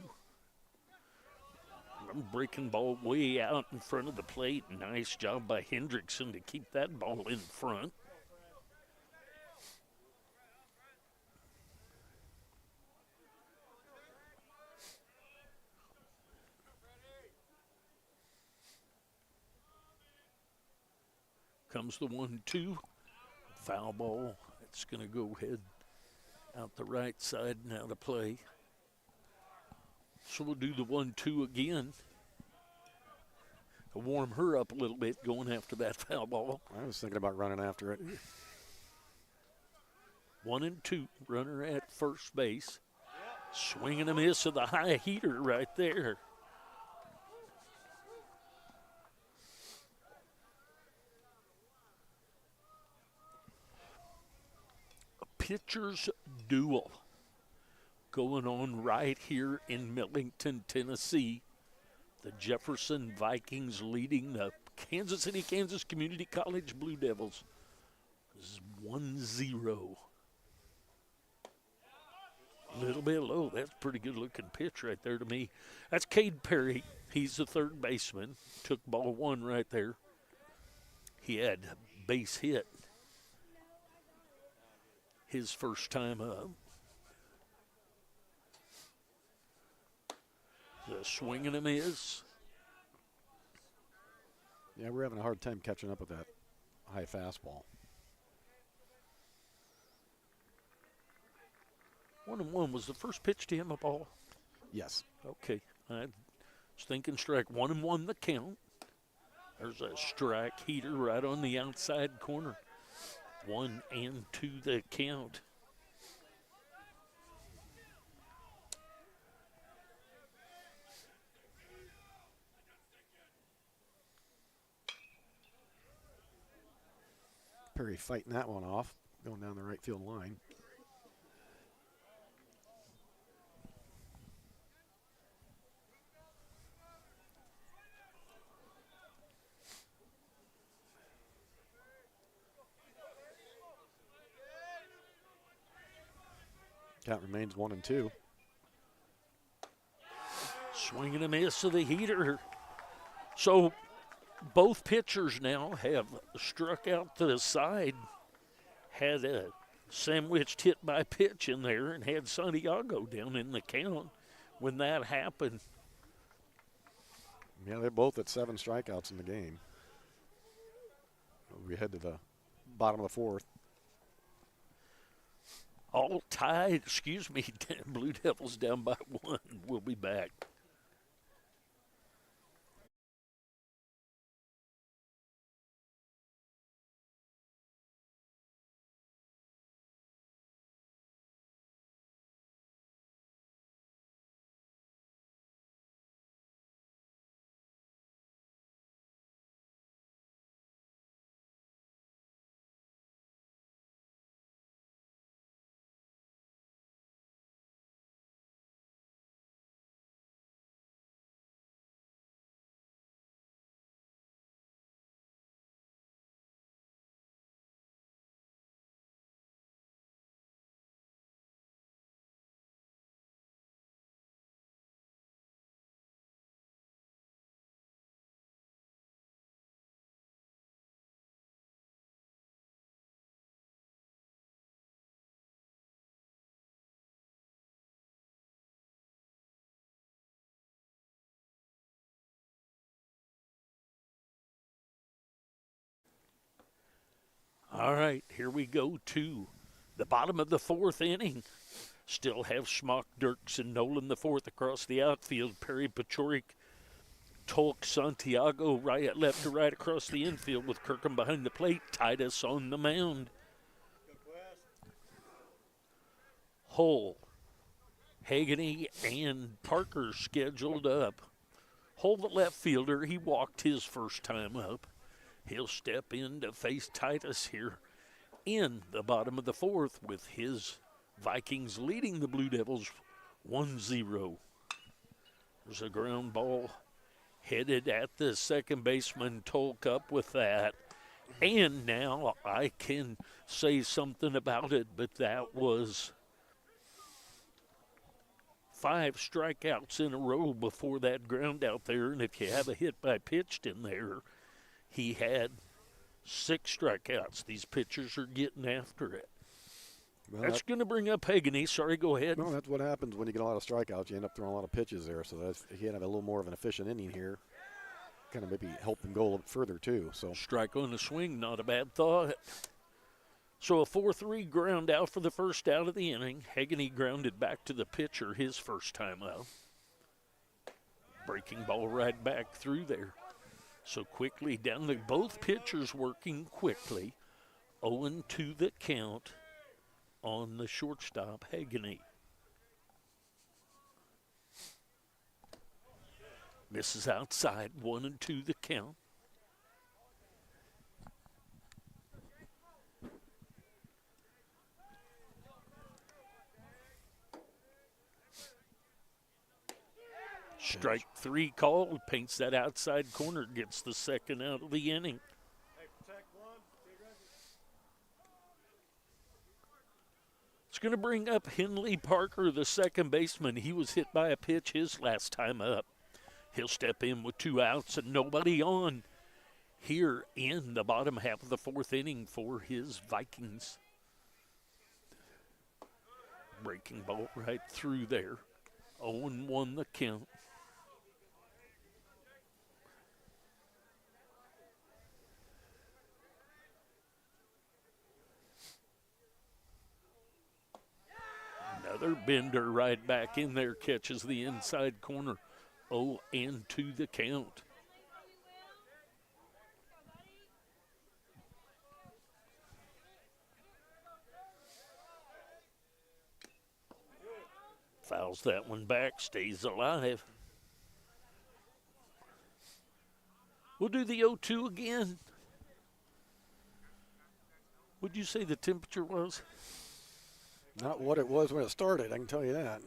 S1: Breaking ball way out in front of the plate. Nice job by Hendrickson to keep that ball in front. Comes the 1-2. Foul ball. It's going to go ahead out the right side and out of play. So we'll do the 1-2 again. To warm her up a little bit going after that foul ball.
S2: I was thinking about running after it.
S1: 1-2. Runner at first base. Swing and a miss of the high heater right there. Pitchers duel going on right here in Millington, Tennessee. The Jefferson Vikings leading the Kansas City, Kansas Community College Blue Devils. This is 1-0. A little bit low. That's a pretty good looking pitch right there to me. That's Cade Perry. He's the third baseman. Took ball 1 right there. He had base hit his first time up. The swing and a miss.
S2: Yeah, we're having a hard time catching up with that high fastball.
S1: 1-1 was the first pitch to him a ball.
S2: Yes.
S1: Okay. I was thinking strike. 1-1 the count. There's a strike heater right on the outside corner. 1-2 the count.
S2: Perry fighting that one off, going down the right field line. Count remains 1-2.
S1: Swing and a miss of the heater. So both pitchers now have struck out to the side, had a sandwiched hit by pitch in there, and had Santiago down in the count when that happened.
S2: Yeah, they're both at 7 strikeouts in the game. We head to the bottom of the 4th.
S1: All tied, Blue Devils down by 1. We'll be back. All right, here we go to the bottom of the 4th inning. Still have Schmock, Dirks, and Nolan the 4th across the outfield. Perry, Pachorik, Tolk, Santiago, right, left to right across the infield with Kirkham behind the plate. Titus on the mound. Hull, Hageney, and Parker scheduled up. Hull, the left fielder, he walked his first time up. He'll step in to face Titus here in the bottom of the 4th with his Vikings leading the Blue Devils 1-0. There's a ground ball headed at the second baseman. Tolk up with that. And now I can say something about it, but that was 5 strikeouts in a row before that ground out there. And if you have a hit by pitched in there, he had 6 strikeouts. These pitchers are getting after it. Well, that's going to bring up Hageney. Sorry, go ahead.
S2: No, that's what happens when you get a lot of strikeouts. You end up throwing a lot of pitches there. So he had to have a little more of an efficient inning here. Kind of maybe help him go a little bit further, too. So
S1: strike on the swing, not a bad thought. So a 4-3 ground out for the first out of the inning. Hageney grounded back to the pitcher his first time out. Breaking ball right back through there. So quickly down the both pitchers working quickly. 0-2 the count on the shortstop, Hageney. Misses outside, 1-2 the count. Strike 3 called, paints that outside corner, gets the second out of the inning. It's going to bring up Henley Parker, the second baseman. He was hit by a pitch his last time up. He'll step in with 2 outs and nobody on here in the bottom half of the 4th inning for his Vikings. Breaking ball right through there. 0-1 the count. Another bender right back in there, catches the inside corner. 0-2 the count. Fouls that one back, stays alive. We'll do the 0-2 again. What'd you say the temperature was?
S2: Not what it was when it started, I can tell you that.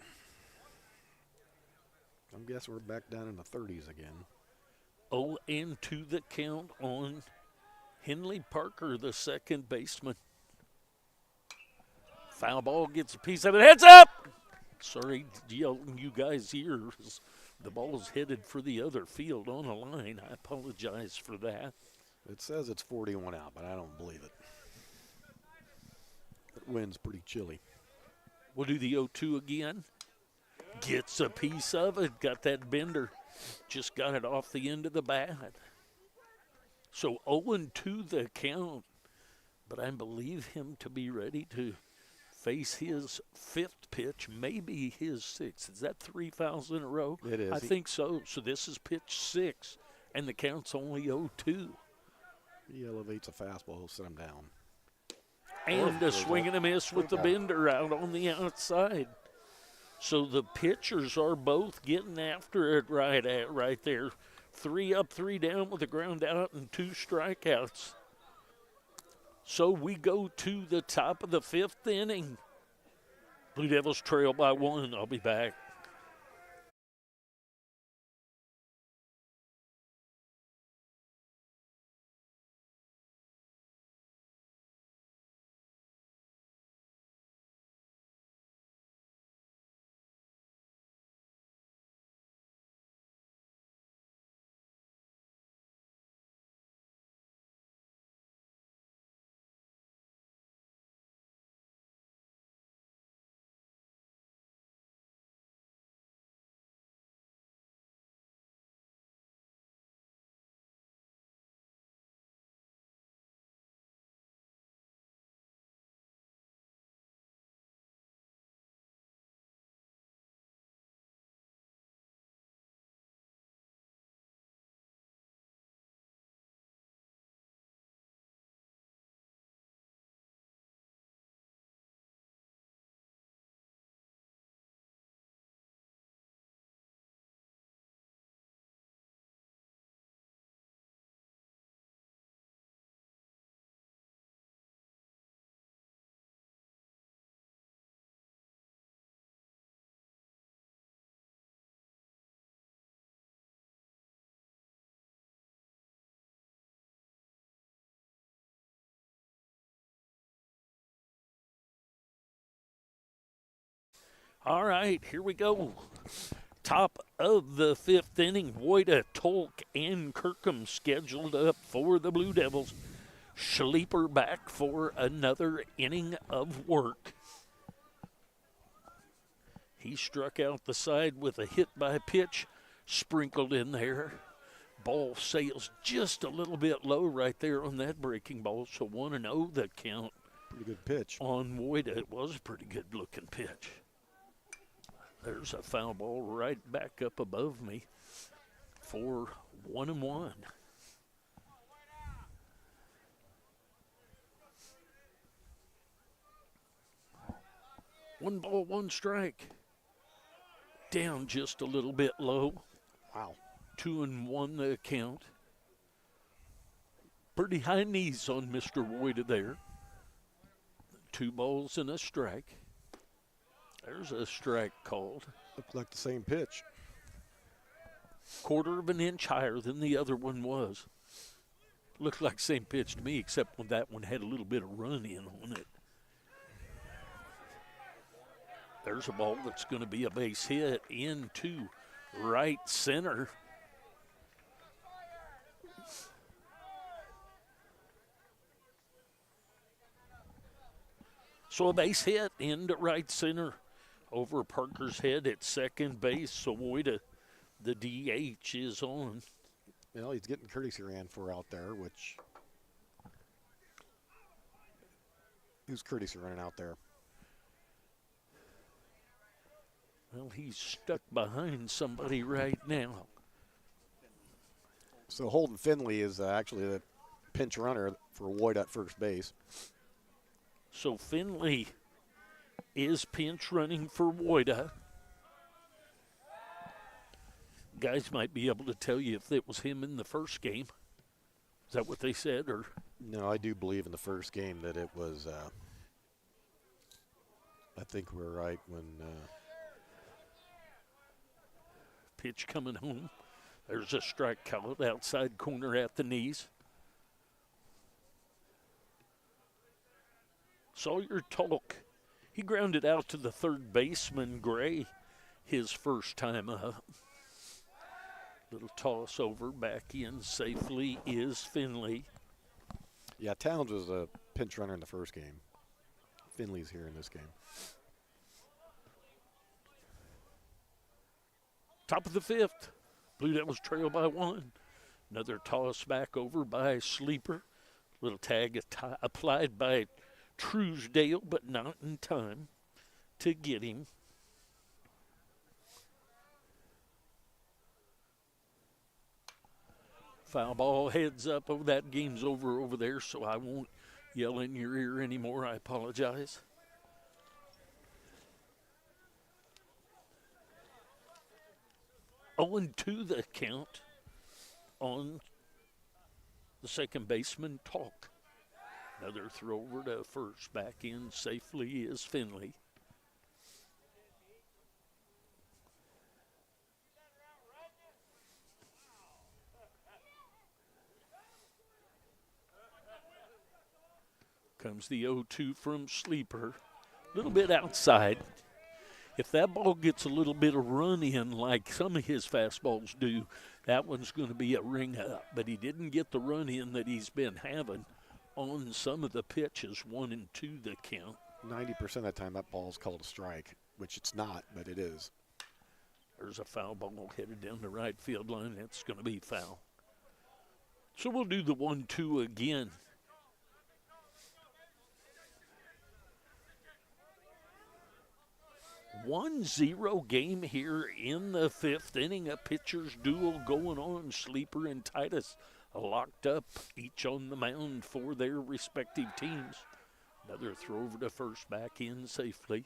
S2: I guess we're back down in the 30s again.
S1: 0-2 the count on Henley Parker, the second baseman. Foul ball gets a piece of it. Heads up! Sorry, yelling you guys' ears. The ball's headed for the other field on a line. I apologize for that.
S2: It says it's 41 out, but I don't believe it. The wind's pretty chilly.
S1: We'll do the 0-2 again. Gets a piece of it. Got that bender. Just got it off the end of the bat. So 0-2 the count. But I believe him to be ready to face his fifth pitch, maybe his sixth. Is that 3 fouls in a row?
S2: It is.
S1: I think so. So this is pitch 6, and the count's only 0-2.
S2: He elevates a fastball, he'll set him down.
S1: And a swing and a miss with the bender out on the outside. So the pitchers are both getting after it right there. 3 up, 3 down with a ground out and 2 strikeouts. So we go to the top of the 5th inning. Blue Devils trail by 1. I'll be back. All right, here we go. Top of the 5th inning. Woida, Tolk, and Kirkham scheduled up for the Blue Devils. Schleeper back for another inning of work. He struck out the side with a hit by pitch sprinkled in there. Ball sails just a little bit low right there on that breaking ball, so 1-0 the count.
S2: Pretty good pitch.
S1: On Woida, it was a pretty good looking pitch. There's a foul ball right back up above me for 1-1. One ball, one strike. Down just a little bit low.
S2: Wow.
S1: 2-1 the count. Pretty high knees on Mr. Woida there. 2 balls and a strike. There's a strike called.
S2: Looked like the same pitch.
S1: 1/4 of an inch higher than the other one was. Looked like same pitch to me, except when that one had a little bit of run in on it. There's a ball that's going to be a base hit into right center. So a base hit into right center over Parker's head at second base. So Woida, the DH, is on.
S2: Well, he's getting courtesy ran for out there, which. Who's courtesy running out there?
S1: Well, he's stuck behind somebody right now.
S2: So Holden Finley is actually the pinch runner for Wood at first base.
S1: So Finley is pinch running for Woida. Guys might be able to tell you if it was him in the first game. Is that what they said? Or
S2: no, I do believe in the first game that it was. I think we're right when.
S1: Pitch coming home. There's a strike called outside corner at the knees. Sawyer Tolk, he grounded out to the third baseman, Gray, his first time up. Little toss over, back in safely is Finley.
S2: Yeah, Towns was a pinch runner in the first game. Finley's here in this game.
S1: Top of the fifth. Blue Devils trail by 1. Another toss back over by Sleeper. Little tag applied by Truesdale, but not in time to get him. Foul ball, heads up. Oh, that game's over there, so I won't yell in your ear anymore. I apologize. Oh, and 2 the count on the second baseman, Talk. Another throw over to first. Back in safely is Finley. Comes the 0-2 from Sleeper. A little bit outside. If that ball gets a little bit of run in like some of his fastballs do, that one's going to be a ring up. But he didn't get the run in that he's been having on some of the pitches, 1 and 2 the count.
S2: 90% of the time that ball's called a strike, which it's not, but it is.
S1: There's a foul ball headed down the right field line. That's going to be foul. So we'll do the 1-2 again. 1-0 game here in the 5th inning. A pitcher's duel going on. Sleeper and Titus locked up, each on the mound for their respective teams. Another throw over to first, back in safely.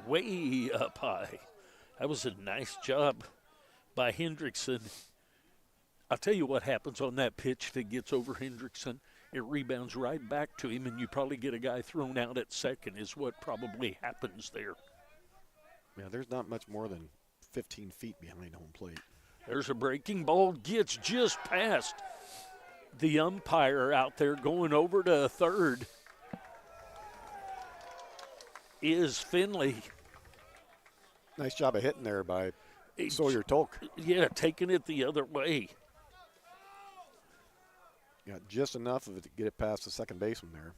S1: Way up high. That was a nice job by Hendrickson. I'll tell you what happens on that pitch if it gets over Hendrickson. It rebounds right back to him, and you probably get a guy thrown out at second is what probably happens there.
S2: Yeah, there's not much more than 15 feet behind home plate.
S1: There's a breaking ball, gets just past the umpire out there going over to third. Is Finley.
S2: Nice job of hitting there by Sawyer Tolk.
S1: Yeah, taking it the other way.
S2: Got just enough of it to get it past the second baseman there.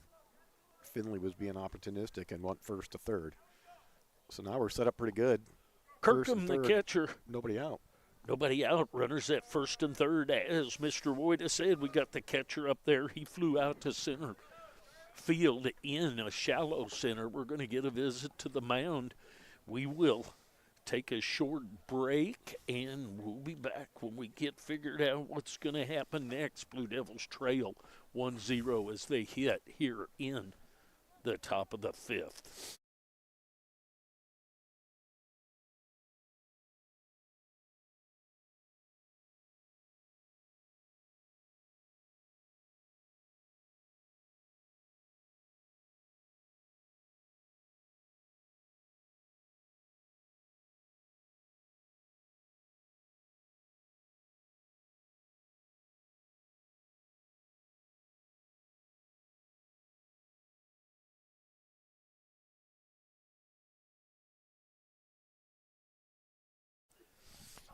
S2: Finley was being opportunistic and went first to third. So now we're set up pretty good.
S1: Kirkham, the catcher.
S2: Nobody out.
S1: Nobody out. Runners at first and third. As Mr. Woida said, we got the catcher up there. He flew out to center field in a shallow center. We're going to get a visit to the mound. We will take a short break, and we'll be back when we get figured out what's going to happen next. Blue Devils trail 1-0 as they hit here in the top of the 5th.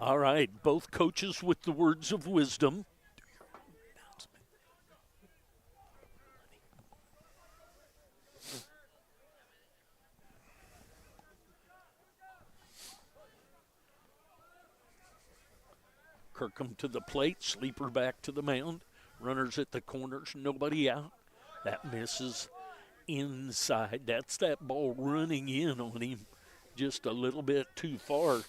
S1: All right, both coaches with the words of wisdom. Kirkham to the plate, Sleeper back to the mound. Runners at the corners, nobody out. That misses inside. That's that ball running in on him just a little bit too far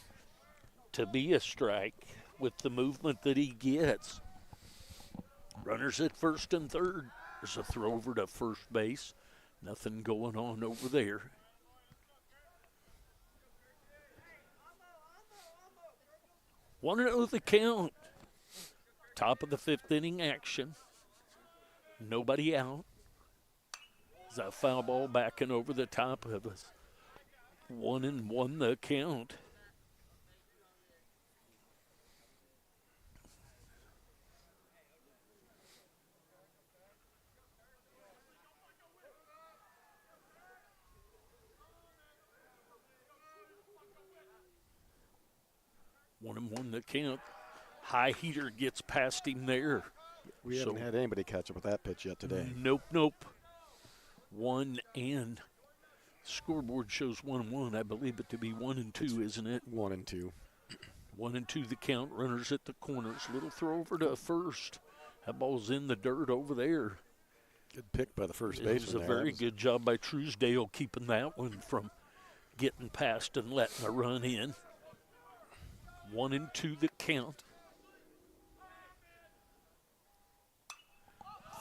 S1: to be a strike with the movement that he gets. Runners at first and third. There's a throw over to first base. Nothing going on over there. Want to know the count. Top of the fifth inning action. Nobody out. There's a foul ball backing over the top of us. 1-1 the count. One and one the count. High heater gets past him there.
S2: We haven't had anybody catch up with that pitch yet today.
S1: Nope. 1-1. Scoreboard shows 1-1. I believe it to be 1-2, isn't it?
S2: 1-2.
S1: 1-2 the count. Runners at the corners. Little throw over to first. That ball's in the dirt over there.
S2: Good pick by the first baseman.
S1: It was a very good job by Truesdale keeping that one from getting past and letting a run in. 1-2 the count.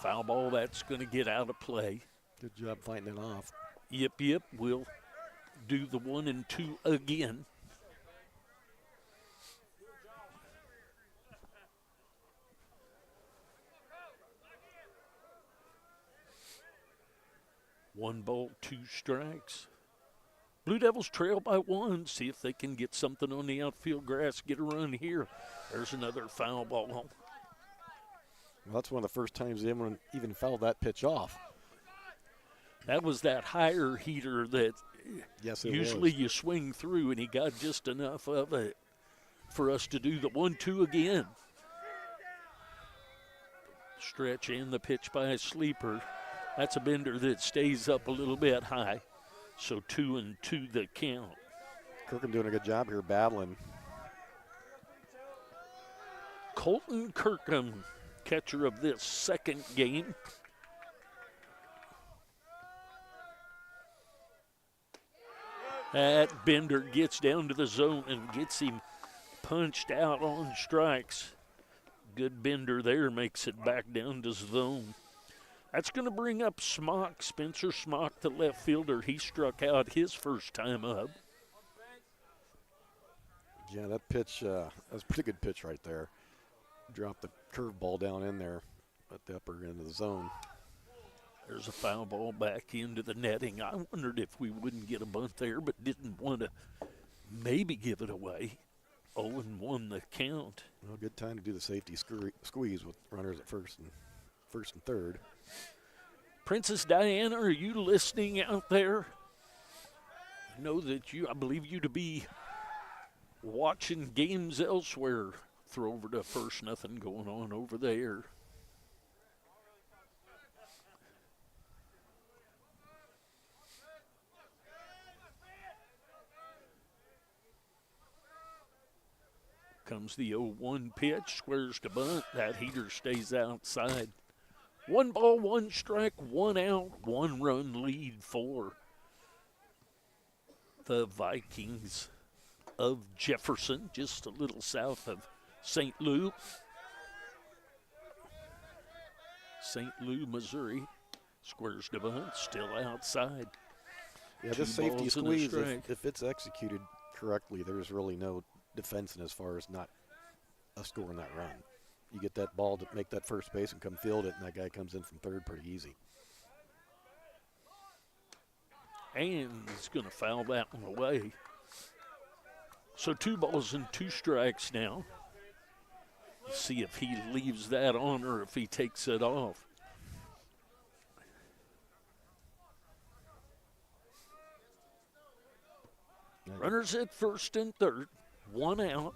S1: Foul ball, that's going to get out of play.
S2: Good job fighting it off.
S1: Yep. We'll do the 1-2 again. One ball, 2 strikes. Blue Devils trail by 1. See if they can get something on the outfield grass, get a run here. There's another foul ball.
S2: Well, that's one of the first times anyone even fouled that pitch off.
S1: That was that higher heater that usually you swing through, and he got just enough of it for us to do the 1-2 again. Stretch and the pitch by a Sleeper. That's a bender that stays up a little bit high. So 2-2 the count.
S2: Kirkham doing a good job here battling.
S1: Colton Kirkham, catcher of this second game. That bender gets down to the zone and gets him punched out on strikes. Good bender there, makes it back down to zone. That's going to bring up Smock, Spencer Smock, the left fielder. He struck out his first time up.
S2: Yeah, that pitch, that's a pretty good pitch right there. Dropped the curveball down in there at the upper end of the zone.
S1: There's a foul ball back into the netting. I wondered if we wouldn't get a bunt there, but didn't want to maybe give it away. 0-1 the count.
S2: Well, good time to do the safety squeeze with runners at first and third.
S1: Princess Diana, are you listening out there? I know that I believe you to be watching games elsewhere. Throw over to first, nothing going on over there. Comes the 0-1 pitch, squares to bunt. That heater stays outside. 1 ball, 1 strike, 1 out, 1 run lead for the Vikings of Jefferson, just a little south of St. Louis. St. Louis, Missouri. Squares to bunt, still outside.
S2: Yeah, this safety squeeze, if it's executed correctly, there's really no defense in as far as not us scoring that run. You get that ball to make that first base and come field it, and that guy comes in from third pretty easy.
S1: And he's going to foul that one away. So 2 balls and 2 strikes now. See if he leaves that on or if he takes it off. Runners at first and third. 1 out.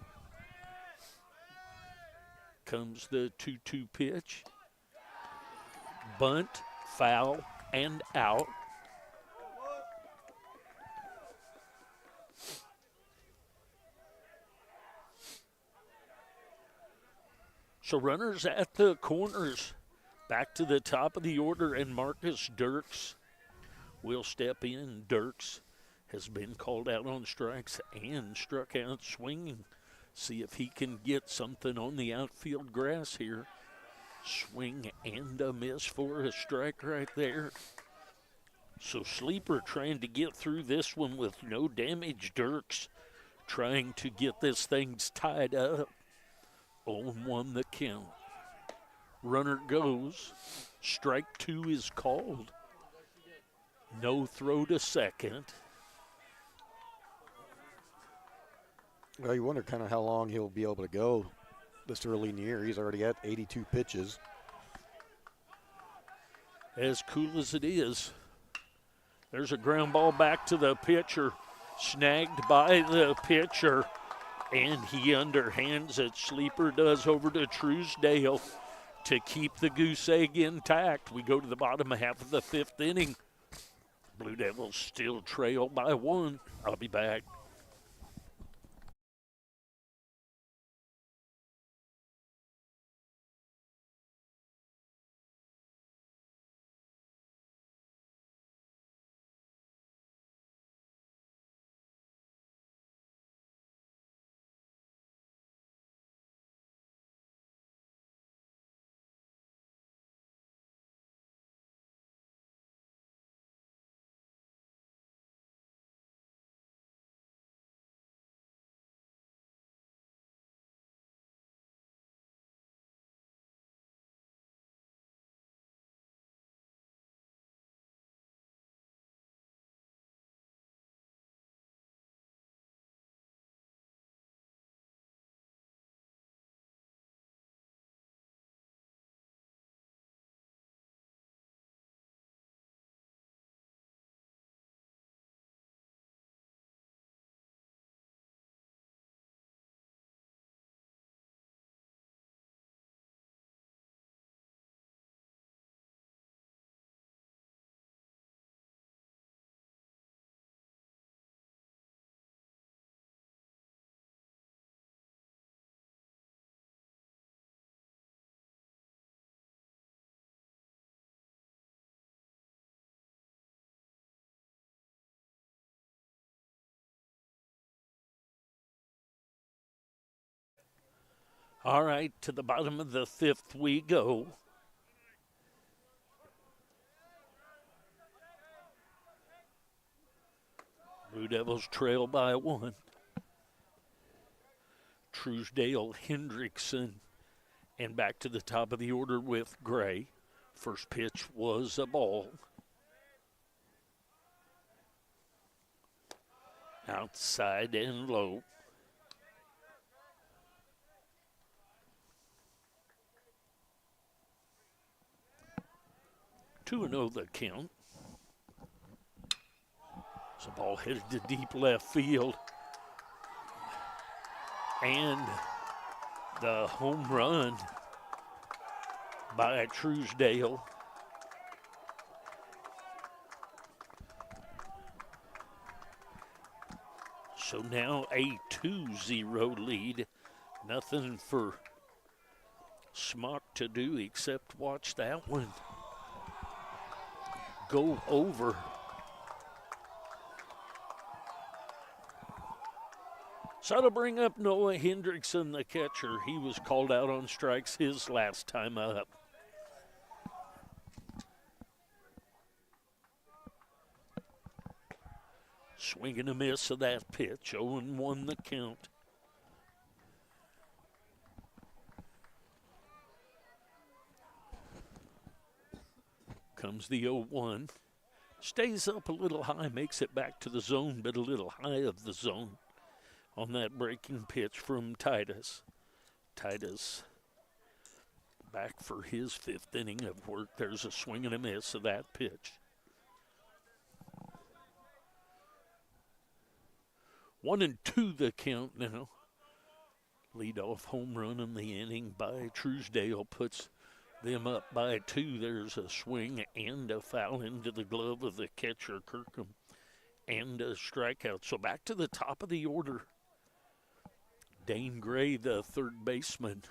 S1: Comes the 2-2 pitch. Bunt, foul, and out. So runners at the corners. Back to the top of the order, and Marcus Dirks will step in. Dirks has been called out on strikes and struck out swinging. See if he can get something on the outfield grass here. Swing and a miss for a strike right there. So Sleeper trying to get through this one with no damage. Dirks trying to get this thing tied up. 0-1 the count. Runner goes. Strike 2 is called. No throw to second.
S2: Well, you wonder kind of how long he'll be able to go this early in the year. He's already at 82 pitches.
S1: As cool as it is. There's a ground ball back to the pitcher. Snagged by the pitcher. And he underhands it. Sleeper does over to Truesdale to keep the goose egg intact. We go to the bottom half of the 5th inning. Blue Devils still trail by 1. I'll be back. All right, to the bottom of the 5th we go. Blue Devils trail by 1. Truesdale, Hendrickson, and back to the top of the order with Gray. First pitch was a ball. Outside and low. Two and 0 the count. It's a ball headed to deep left field. And the home run by Truesdale. So now a 2-0 lead. Nothing for Smock to do except watch that one go over. So that'll bring up Noah Hendrickson, the catcher. He was called out on strikes his last time up. Swing and a miss of that pitch. 0-1 the count. Comes the 0-1. Stays up a little high, makes it back to the zone, but a little high of the zone on that breaking pitch from Titus. Titus back for his 5th inning of work. There's a swing and a miss of that pitch. 1-2 the count now. Leadoff home run in the inning by Truesdale puts them up by 2. There's a swing and a foul into the glove of the catcher, Kirkham, and a strikeout. So back to the top of the order. Dane Gray, the third baseman,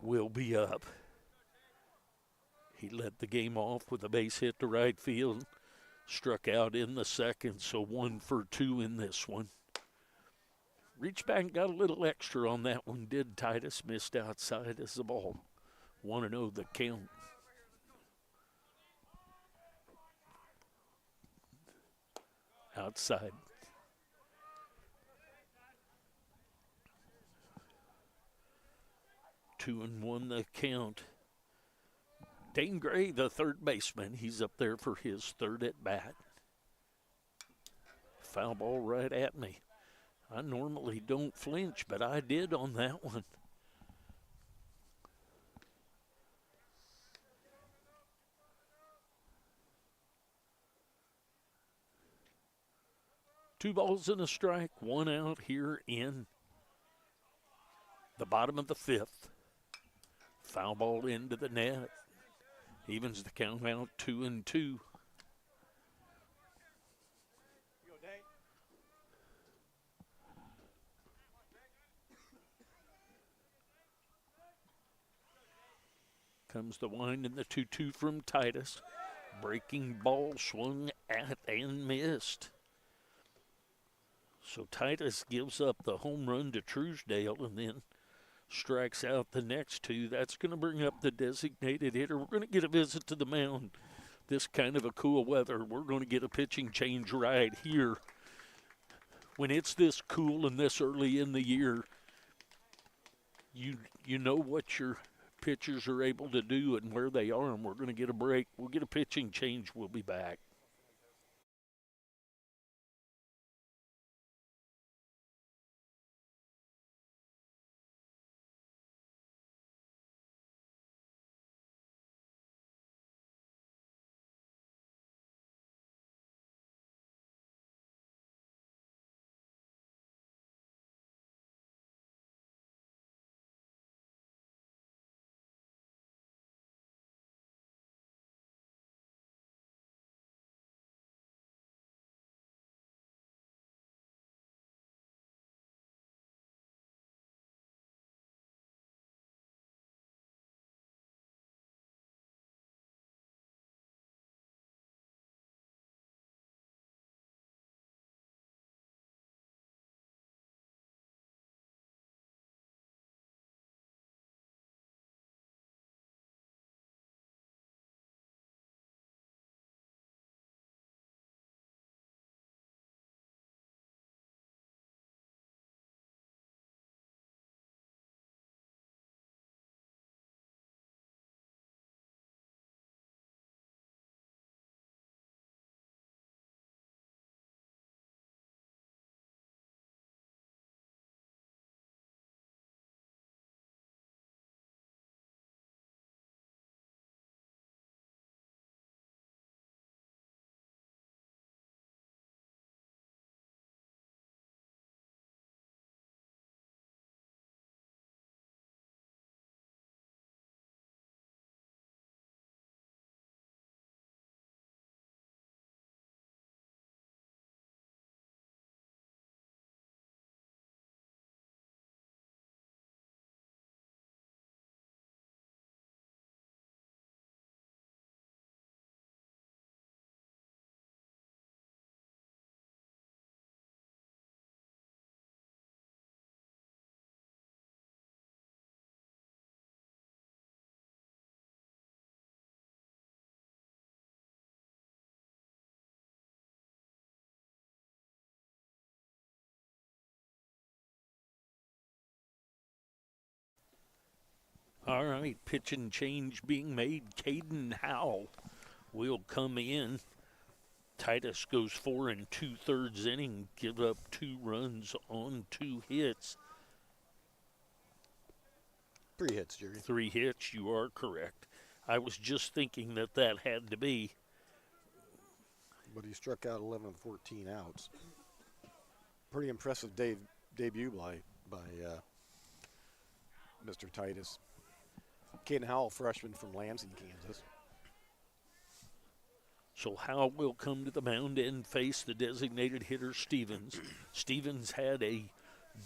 S1: will be up. He led the game off with a base hit to right field. Struck out in the second, so 1 for 2 in this one. Reached back and got a little extra on that one, did Titus. Missed outside as the ball. 1-0 the count. Outside. Two and one the count. Dane Gray, the third baseman, he's up there for his third at bat. Foul ball right at me. I normally don't flinch, but I did on that one. Two balls and a strike, one out here in the bottom of the fifth. Foul ball into the net. Evens the count out 2-2. Comes the wind and the 2-2 from Titus. Breaking ball swung at and missed. So Titus gives up the home run to Truesdale and then strikes out the next two. That's going to bring up the designated hitter. We're going to get a visit to the mound. This kind of a cool weather, we're going to get a pitching change right here. When it's this cool and this early in the year, you know what your pitchers are able to do and where they are, and we're going to get a break. We'll get a pitching change. We'll be back. All right, pitching change being made. Caden Howell will come in. Titus goes 4 2/3 inning, give up 2 runs on 2 hits.
S2: 3 hits, Jerry.
S1: 3 hits, you are correct. I was just thinking that had to be.
S2: But he struck out 11 of 14 outs. Pretty impressive debut by Mr. Titus. Caden Howell, freshman from Lansing, Kansas.
S1: So Howell will come to the mound and face the designated hitter, Stevens. Stevens had a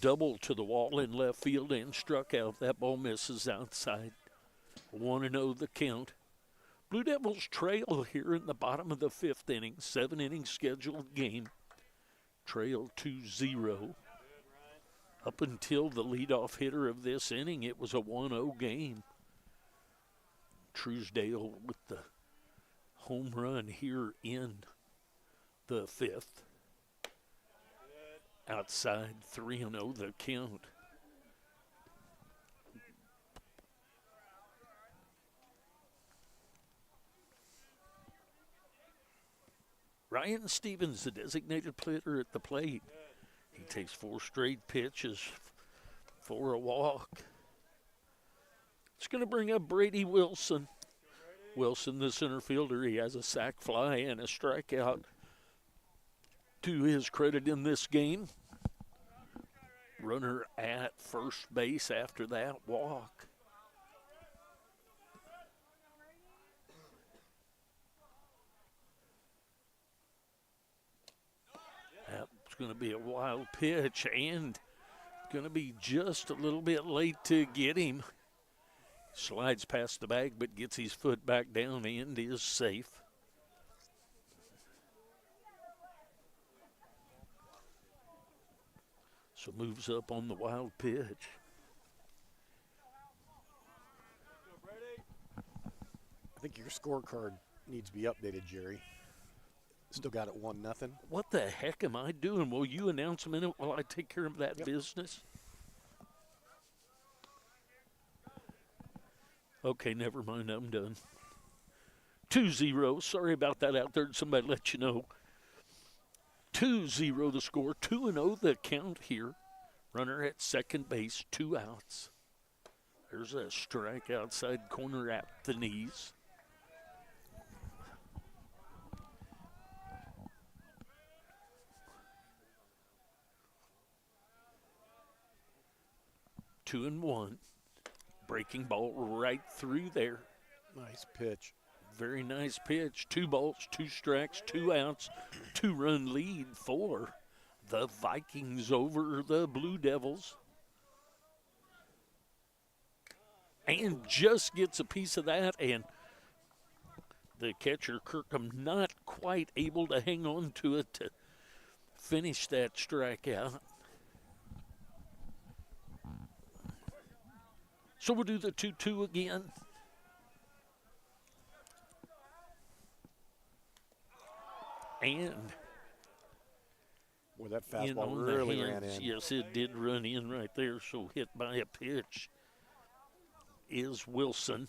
S1: double to the wall in left field and struck out. That ball misses outside. 1-0 the count. Blue Devils trail here in the bottom of the 5th inning. 7-inning scheduled game. Trail 2-0. Up until the leadoff hitter of this inning, it was a 1-0 game. Truesdale with the home run here in the 5th. Outside, 3-0 the count. Ryan Stevens, the designated hitter at the plate. He takes 4 straight pitches for a walk. It's going to bring up Brady Wilson. Wilson, the center fielder, he has a sac fly and a strikeout to his credit in this game. Runner at first base after that walk. That's going to be a wild pitch and going to be just a little bit late to get him. Slides past the bag but gets his foot back down and is safe. So moves up on the wild pitch.
S2: I think your scorecard needs to be updated, Jerry. Still got it 1-0.
S1: What the heck am I doing? Will you announce a minute while I take care of that business? Okay, never mind. I'm done. 2-0. Sorry about that out there. Somebody let you know. 2-0 the score. 2-0 the count here. Runner at second base. 2 outs. There's a strike outside corner at the knees. Two and one. Breaking ball right through there.
S2: Nice pitch.
S1: Very nice pitch. 2 balls, 2 strikes, 2 outs, 2-run lead for the Vikings over the Blue Devils. And just gets a piece of that, and the catcher, Kirkham, not quite able to hang on to it to finish that strikeout. So we'll do the 2-2 again. And
S2: well, that fastball really ran in.
S1: Yes, it did run in right there. So hit by a pitch is Wilson.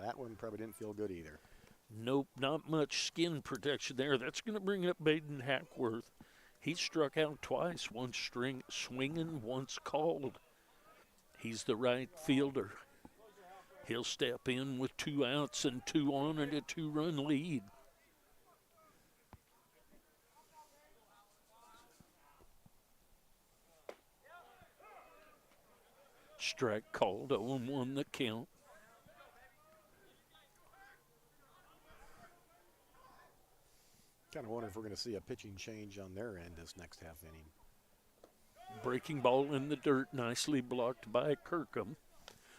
S2: That one probably didn't feel good either.
S1: Nope, not much skin protection there. That's going to bring up Baden Hackworth. He struck out twice, once swinging, once called. He's the right fielder. He'll step in with 2 outs and 2 on and a 2-run lead. Strike called, 0-1 the count.
S2: Kind of wonder if we're going to see a pitching change on their end this next half inning.
S1: Breaking ball in the dirt, nicely blocked by Kirkham.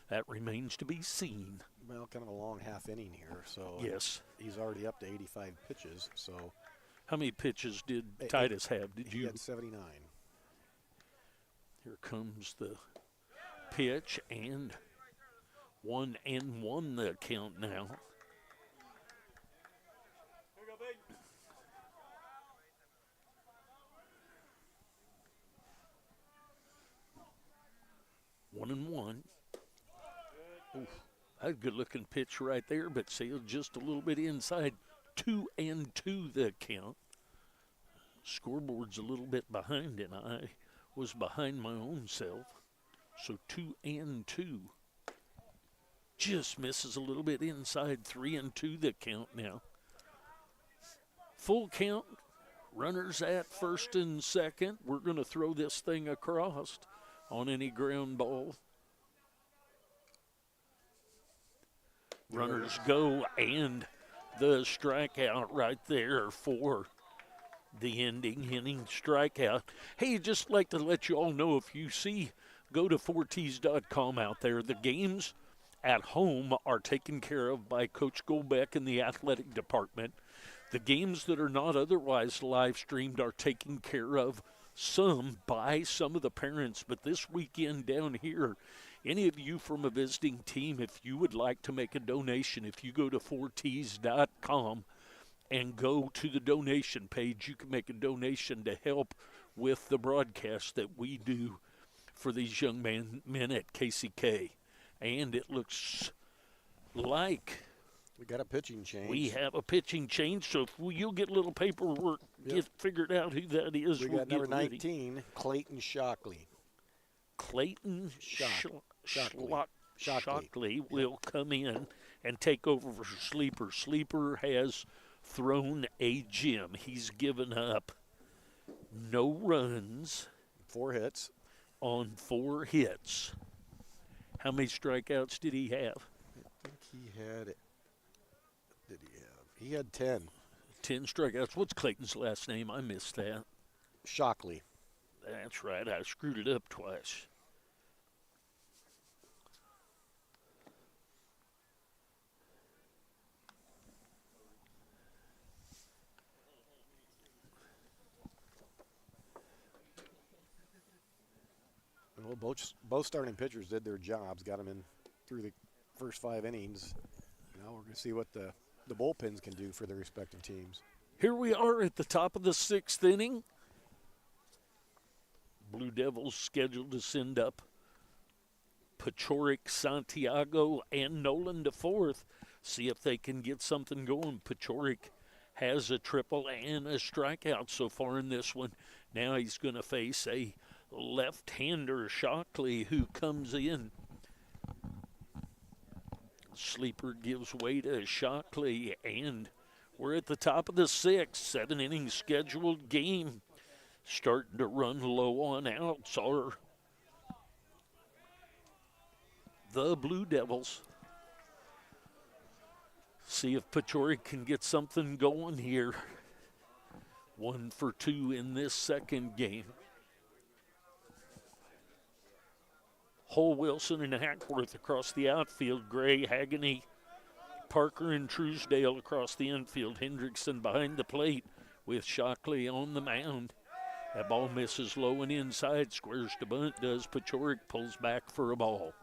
S1: That remains to be seen.
S2: Well, kind of a long half inning here, so
S1: yes,
S2: he's already up to 85 pitches. So,
S1: how many pitches did Titus have? Did you?
S2: He had 79.
S1: Here comes the pitch, and 1-1 the count now. One and one. Oof, that's a good-looking pitch right there, but sailed just a little bit inside. 2-2 the count. Scoreboard's a little bit behind, and I was behind my own self. So 2-2. Just misses a little bit inside. 3-2 the count now. Full count. Runners at first and second. We're going to throw this thing across on any ground ball. Runners go, and the strikeout right there for the ending inning strikeout. Hey, just like to let you all know, if you see, go to 4Ts.com out there. The games at home are taken care of by Coach Golbeck in the athletic department. The games that are not otherwise live streamed are taken care of some by some of the parents. But this weekend down here, any of you from a visiting team, if you would like to make a donation, if you go to 4Ts.com and go to the donation page, you can make a donation to help with the broadcast that we do for these young men at KCK. And it looks like
S2: we got a pitching change.
S1: We have a pitching change, so if you'll get a little paperwork, get figured out who that is.
S2: We got number 19, ready. Clayton Shockley.
S1: Clayton Shockley will come in and take over for Sleeper. Sleeper has thrown a gem. He's given up no runs.
S2: 4 hits.
S1: On 4 hits. How many strikeouts did he have?
S2: I think he had, did he have? He had 10.
S1: 10 strikeouts. What's Clayton's last name? I missed that.
S2: Shockley.
S1: That's right. I screwed it up twice.
S2: Well, both starting pitchers did their jobs, got them in through the first 5 innings. Now we're going to see what the bullpens can do for their respective teams.
S1: Here we are at the top of the 6th inning. Blue Devils scheduled to send up Pachoric, Santiago, and Nolan to 4th. See if they can get something going. Pachoric has a triple and a strikeout so far in this one. Now he's going to face a left-hander, Shockley, who comes in. Sleeper gives way to Shockley, and we're at the top of the 6th. 7-inning scheduled game. Starting to run low on outs are the Blue Devils. See if Pachoric can get something going here. 1 for 2 in this second game. Hole, Wilson, and Hackworth across the outfield. Gray, Haggany, Parker, and Truesdale across the infield. Hendrickson behind the plate with Shockley on the mound. That ball misses low and inside. Squares to bunt. Does Pachoric. Pulls back for a ball.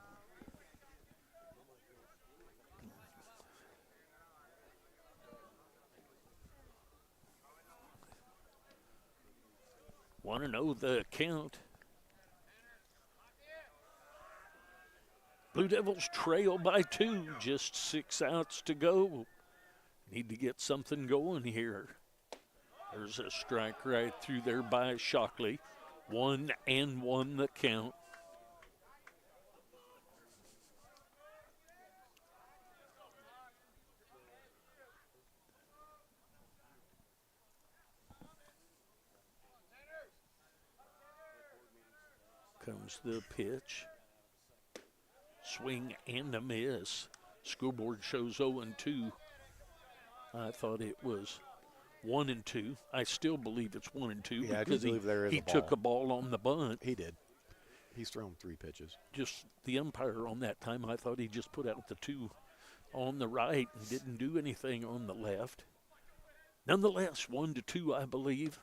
S1: Want to know the count? Blue Devils trail by 2, just 6 outs to go. Need to get something going here. There's a strike right through there by Shockley. 1-1 the count. Comes the pitch. Swing and a miss. Scoreboard shows 0-2. I thought it was 1-2. I still believe it's 1-2 because he took a ball on the bunt.
S2: He did. He's thrown 3 pitches.
S1: Just the umpire on that time, I thought he just put out the 2 on the right and didn't do anything on the left. Nonetheless, 1-2, I believe,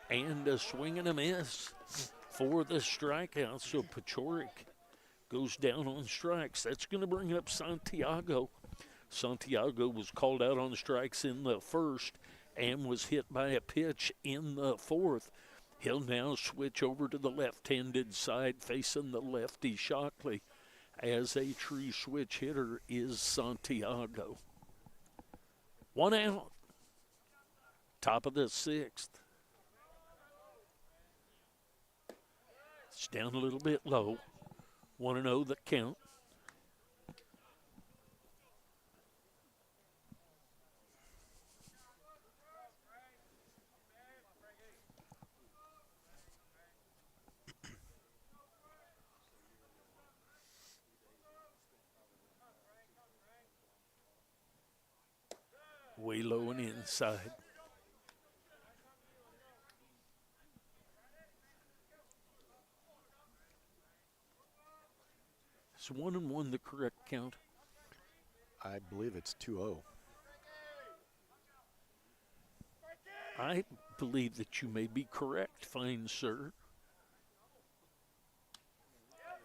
S1: and a swing and a miss for the strikeout. So Pachoric goes down on strikes. That's going to bring up Santiago. Santiago was called out on strikes in the first and was hit by a pitch in the 4th. He'll now switch over to the left-handed side facing the lefty Shockley, as a true switch hitter is Santiago. 1 out. Top of the 6th. It's down a little bit low. 1-0 the count. Way low and inside. Is 1-1 the correct count?
S2: I believe it's 2-0.
S1: I believe that you may be correct, fine sir.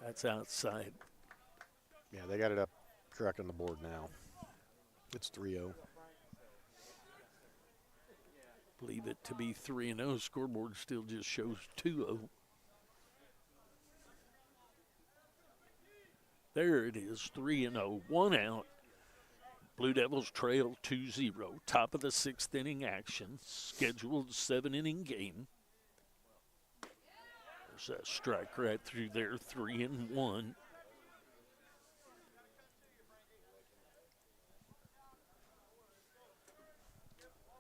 S1: That's outside.
S2: Yeah, they got it up correct on the board now. It's 3-0.
S1: Believe it to be 3-0. Scoreboard still just shows 2-0. There it is, 3-0. 1 out. Blue Devils trail 2-0. Top of the 6th inning action. Scheduled 7-inning game. There's that strike right through there, 3-1.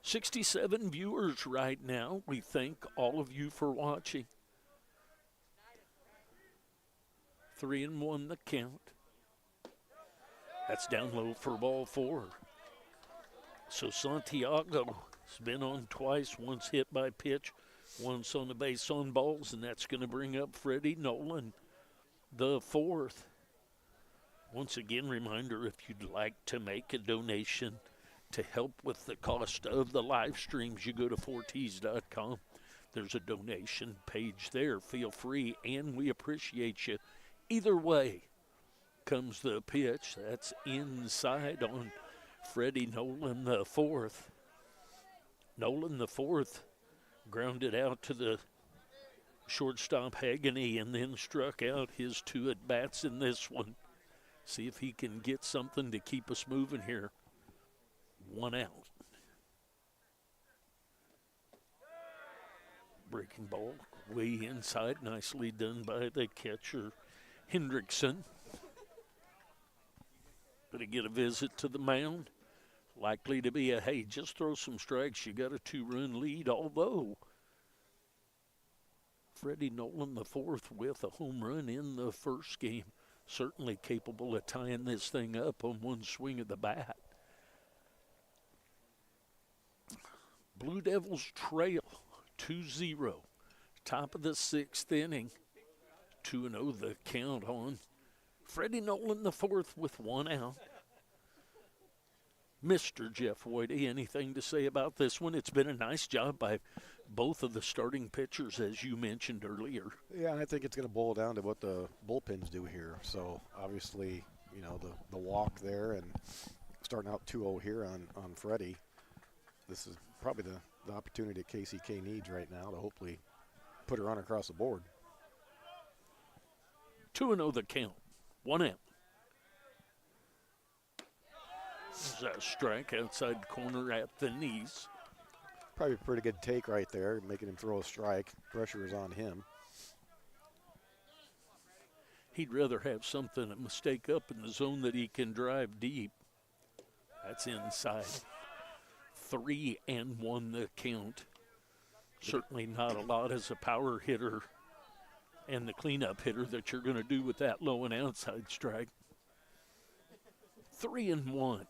S1: $67 viewers right now. We thank all of you for watching. 3-1 the count. That's down low for ball 4. So Santiago's been on twice, once hit by pitch, once on the base on balls, and that's going to bring up Freddie Nolan, the 4th. Once again, reminder, if you'd like to make a donation to help with the cost of the live streams, you go to 4ts.com. There's a donation page there. Feel free, and we appreciate you. Either way, comes the pitch. That's inside on Freddie Nolan, the 4th. Nolan, the 4th, grounded out to the shortstop Haganey and then struck out his 2 at-bats in this one. See if he can get something to keep us moving here. 1 out. Breaking ball way inside, nicely done by the catcher Hendrickson. Going to get a visit to the mound. Likely to be a, hey, just throw some strikes. You got a 2-run lead, although Freddie Nolan, the 4th, with a home run in the first game. Certainly capable of tying this thing up on one swing of the bat. Blue Devils trail 2-0. Top of the 6th inning. 2-0 the count on Freddie Nolan, the 4th, with 1 out. Mr. Jeff Whitey, anything to say about this one? It's been a nice job by both of the starting pitchers, as you mentioned earlier.
S2: Yeah, I think it's going to boil down to what the bullpens do here. So, obviously, you know, the walk there and starting out 2-0 here on Freddie. This is probably the opportunity that KCK needs right now to hopefully put her on across the board.
S1: 2-0 the count. 1 out. There's a strike outside corner at the knees.
S2: Probably a pretty good take right there, making him throw a strike. Pressure is on him.
S1: He'd rather have something, a mistake up in the zone that he can drive deep. That's inside. 3-1 the count. Certainly not a lot as a power hitter and the cleanup hitter that you're going to do with that low and outside strike. 3-1.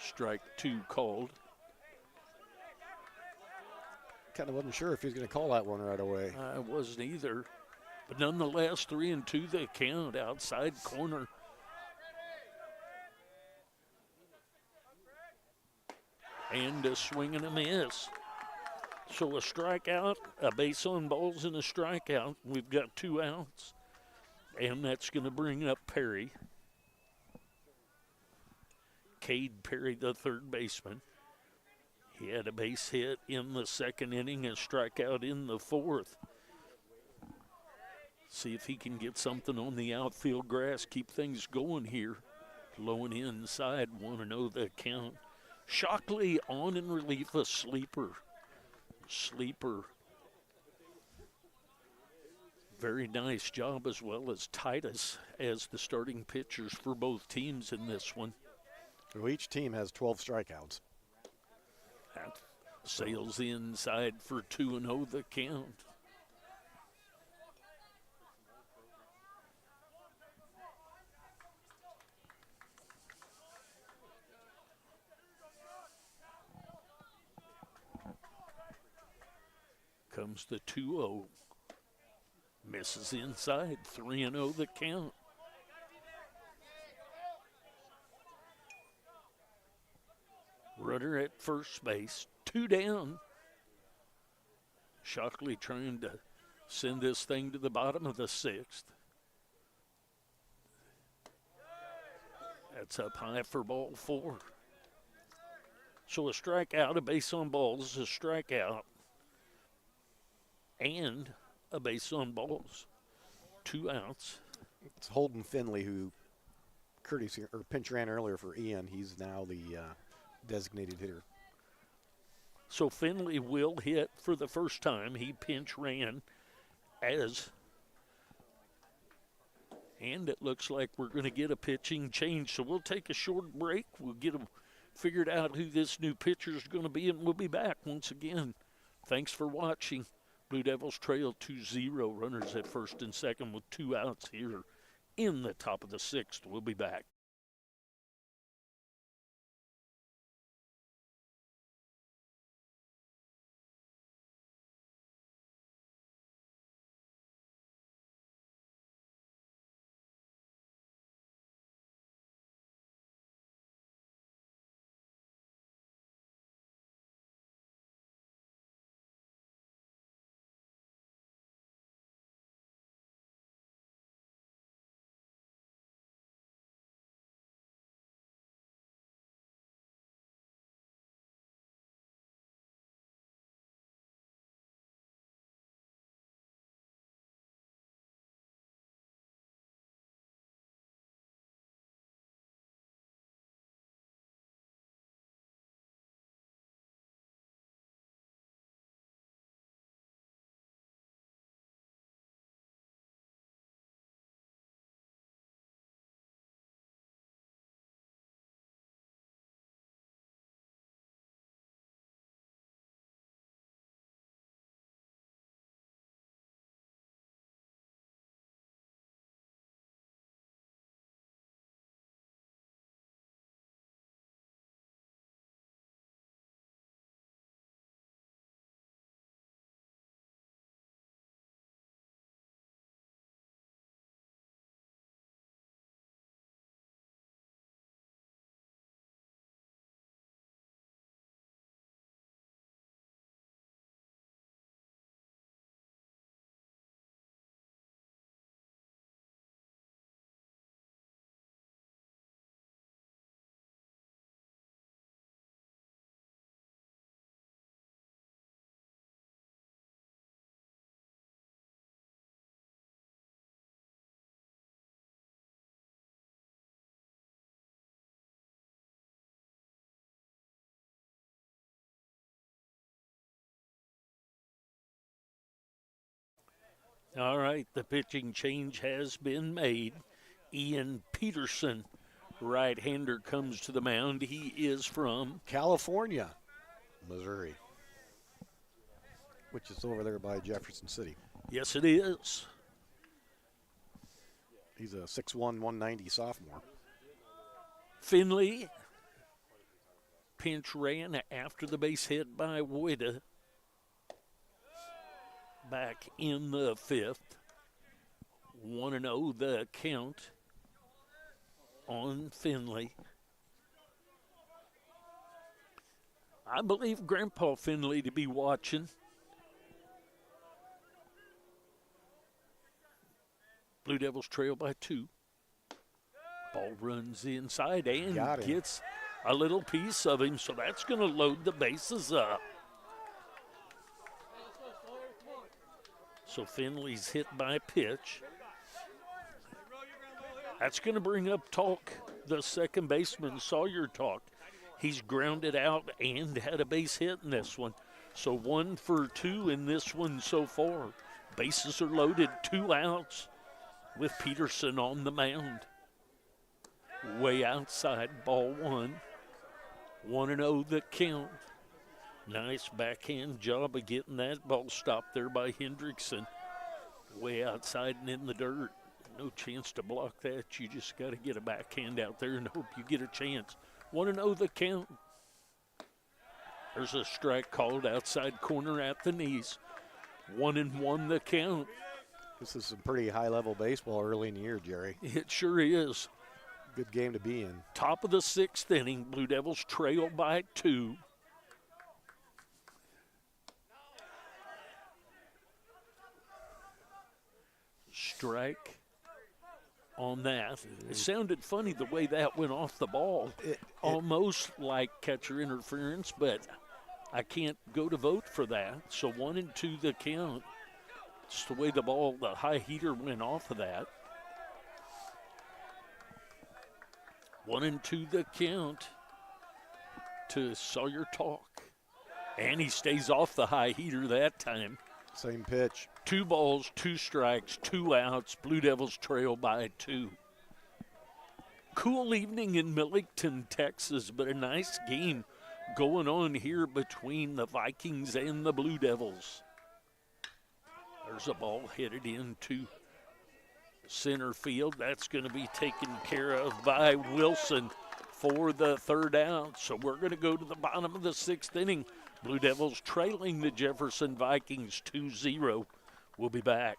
S1: Strike 2 called.
S2: Kind of wasn't sure if he was going to call that one right away.
S1: I wasn't either. But nonetheless, 3-2 the count, outside corner. And a swing and a miss. So a strikeout, a base on balls, and a strikeout. We've got 2 outs. And that's going to bring up Perry. Cade Perry, the 3rd baseman. He had a base hit in the 2nd inning, a strikeout in the 4th. See if he can get something on the outfield grass, keep things going here. Low and inside, 1-0 the count. Shockley on in relief, a sleeper. Very nice job, as well as Titus as the starting pitchers for both teams in this one.
S2: Well, each team has 12 strikeouts.
S1: That sails inside for 2-0 the count. comes the 2-0. Misses inside. 3-0 the count. Runner at first base. 2 down. Shockley trying to send this thing to the bottom of the 6th. That's up high for ball 4. So a strikeout, a base on balls, a strikeout, and a base on balls. 2 outs.
S2: It's Holden Finley who pinch ran earlier for Ian. He's now the designated hitter.
S1: So Finley will hit for the first time. He pinch ran and it looks like we're going to get a pitching change. So we'll take a short break. We'll get figured out who this new pitcher is going to be, and we'll be back once again. Thanks for watching. Blue Devils trail 2-0. Runners at first and second with 2 outs here in the top of the 6th. We'll be back. All right, the pitching change has been made. Ian Peterson, right-hander, comes to the mound. He is from
S2: California, Missouri, which is over there by Jefferson City.
S1: Yes, it is.
S2: He's a 6'1", 190 sophomore.
S1: Finley, pinch ran after the base hit by Woida. Back in the 5th. 1-0 the count on Finley. I believe Grandpa Finley to be watching. Blue Devils trail by 2. Ball runs inside and gets a little piece of him, so that's going to load the bases up. So Finley's hit by pitch. That's going to bring up Talk, the second baseman, Sawyer Talk. He's grounded out and had a base hit in this one. So 1 for 2 in this one so far. Bases are loaded, 2 outs with Peterson on the mound. Way outside, ball 1. 1-0 the count. Nice backhand job of getting that ball stopped there by Hendrickson. Way outside and in the dirt. No chance to block that. You just got to get a backhand out there and hope you get a chance. 1-0 the count. There's a strike called outside corner at the knees. 1-1 the count.
S2: This is some pretty high-level baseball early in the year, Jerry.
S1: It sure is.
S2: Good game to be in.
S1: Top of the 6th inning, Blue Devils trail by 2. Strike on that. It sounded funny the way that went off the ball. Almost like catcher interference, but I can't go to vote for that. So 1-2 the count. It's the way the ball, the high heater went off of that. 1-2 the count to Sawyer Talk. And he stays off the high heater that time.
S2: Same pitch.
S1: 2 balls, 2 strikes, 2 outs. Blue Devils trail by 2. Cool evening in Millington, Texas, but a nice game going on here between the Vikings and the Blue Devils. There's a ball headed into center field. That's going to be taken care of by Wilson for the 3rd out. So we're going to go to the bottom of the 6th inning. Blue Devils trailing the Jefferson Vikings 2-0. We'll be back.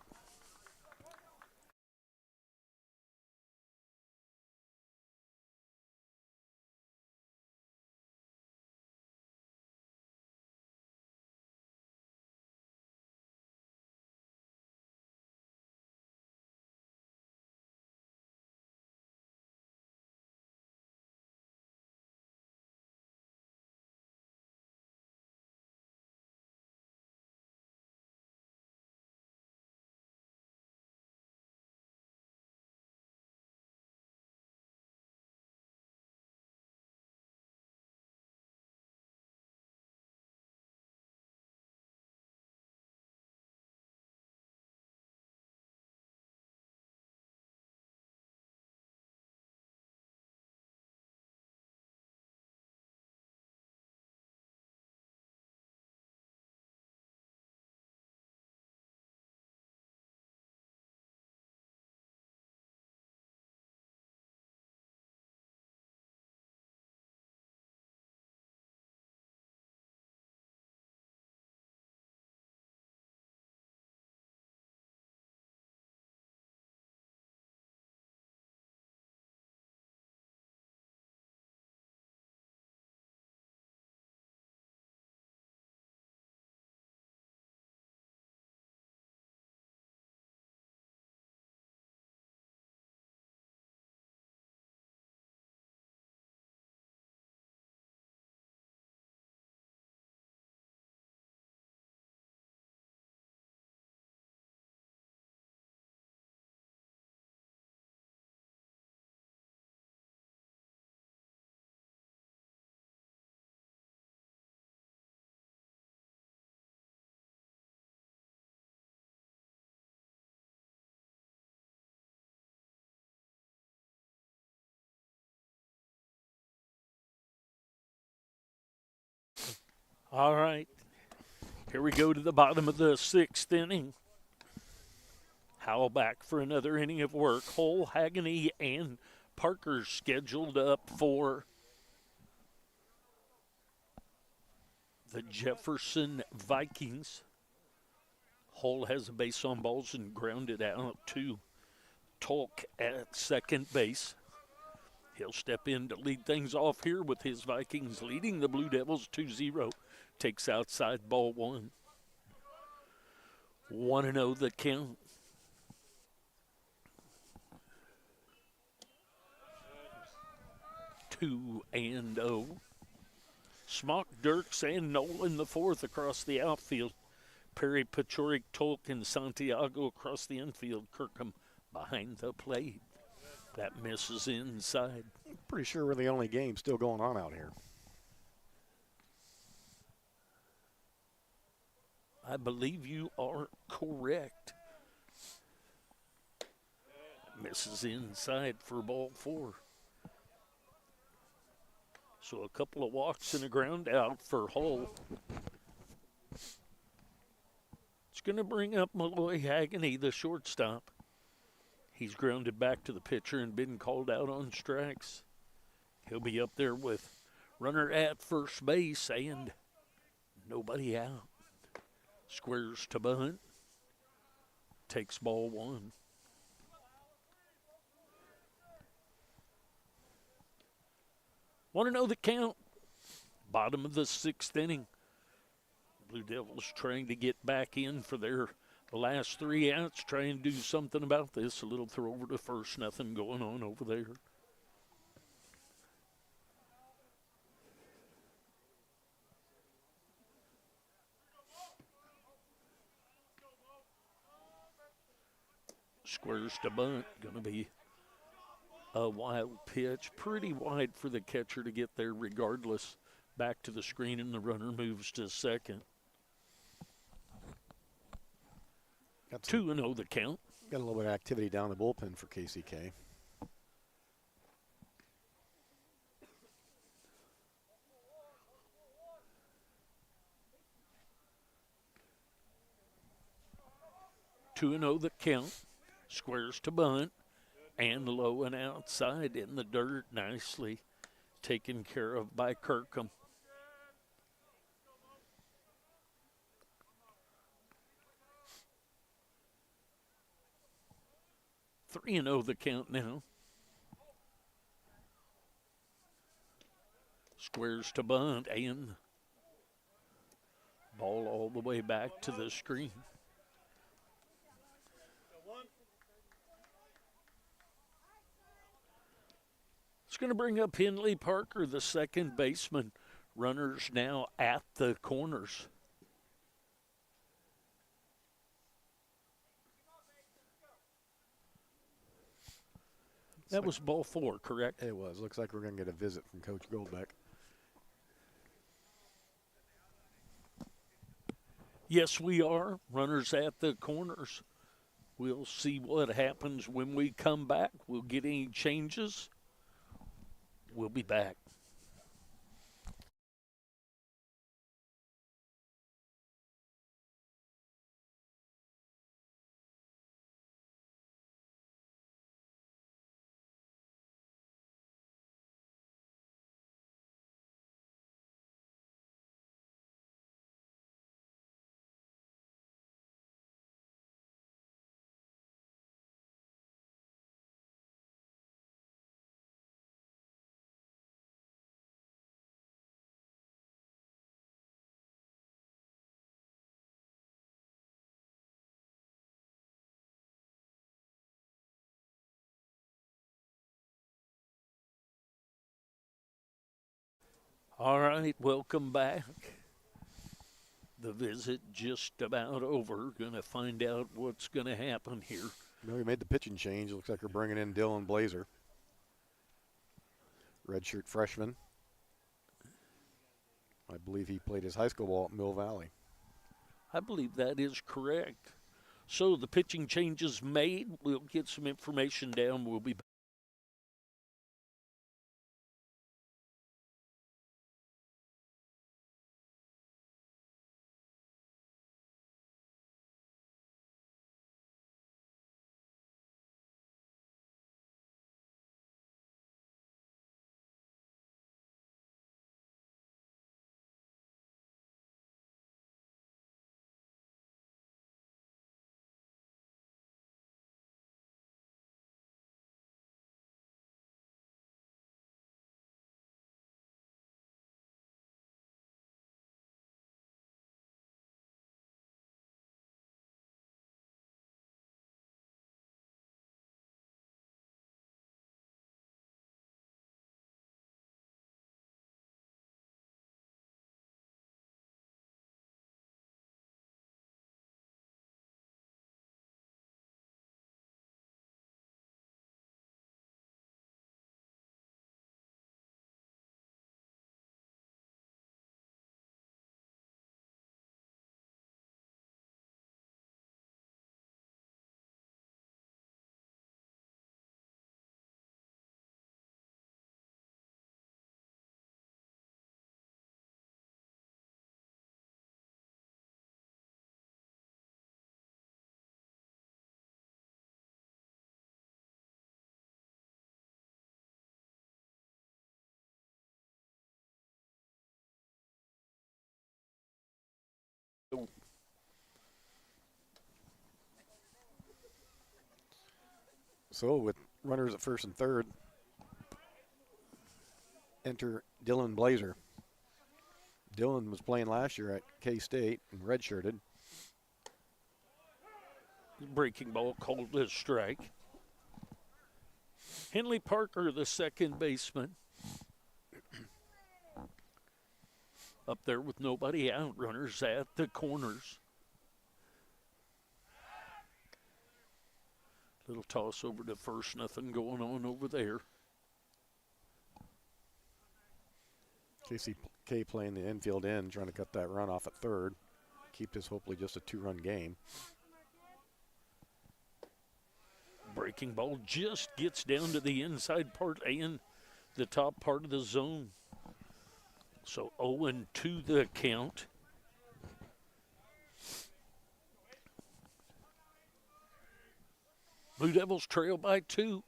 S1: All right. Here we go to the bottom of the 6th inning. Howell back for another inning of work. Hull, Haggany, and Parker scheduled up for the Jefferson Vikings. Hull has a base on balls and grounded out to Tolk at second base. He'll step in to lead things off here with his Vikings leading the Blue Devils 2-0. Takes outside ball 1. 1-0 the count. Two and 0. Smock, Dirks, and Nolan the 4th across the outfield. Perry, Pachorik, Tolk, and Santiago across the infield. Kirkham behind the plate. That misses inside.
S2: Pretty sure we're the only game still going on out here.
S1: I believe you are correct. Misses inside for ball 4. So a couple of walks and a ground out for Hull. It's going to bring up Malloy Haggany, the shortstop. He's grounded back to the pitcher and been called out on strikes. He'll be up there with runner at first base and nobody out. Squares to bunt. Takes ball one. Want to know the count? Bottom of the sixth inning. Blue Devils trying to get back in for their last three outs, trying to do something about this. A little throw over to first, nothing going on over there. Squares to bunt, going to be a wild pitch, pretty wide for the catcher to get there regardless. Back to the screen, and the runner moves to second. 2-0 the count.
S2: Got a little bit of activity down the bullpen for KCK.
S1: Two and 0 the count. Squares to bunt, and low and outside in the dirt, nicely taken care of by Kirkham. 3-0 the count now. Squares to bunt, and ball all the way back to the screen. It's going to bring up Henley Parker, the second baseman. Runners now at the corners. That was ball four, correct?
S2: It was. Looks like we're going to get a visit from Coach Goldbeck.
S1: Yes, we are. Runners at the corners. We'll see what happens when we come back. We'll get any changes. We'll be back. All right, welcome back. The visit just about over. Going to find out what's going to happen here.
S2: Well, we made the pitching change. Looks like we're bringing in Dylan Blazer, redshirt freshman. I believe he played his high school ball at Mill Valley.
S1: I believe that is correct. So the pitching changes made. We'll get some information down. We'll be back.
S2: So with runners at first and third, enter Dylan Blazer. Dylan was playing last year at K-State and redshirted.
S1: Breaking ball called a strike. Henley Parker, the second baseman. Up there with nobody out, runners at the corners. Little toss over to first, nothing going on over there.
S2: KCK playing the infield end, trying to cut that run off at third. Keep this hopefully just a 2-run game.
S1: Breaking ball just gets down to the inside part and the top part of the zone. So 0-2 the count. Blue Devils trail by 2.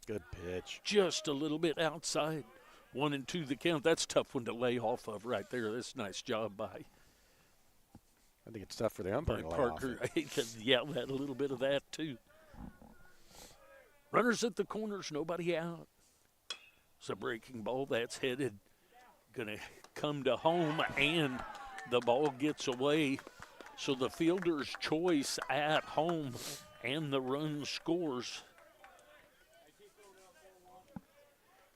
S2: Good pitch.
S1: Just a little bit outside. 1-2 the count. That's a tough one to lay off of right there. That's a nice job by
S2: I think it's tough for the umpire to lay
S1: Parker.
S2: off
S1: He could yell at a little bit of that too. Runners at the corners, nobody out. It's a breaking ball that's headed. Going to come to home, and the ball gets away. So the fielder's choice at home, and the run scores.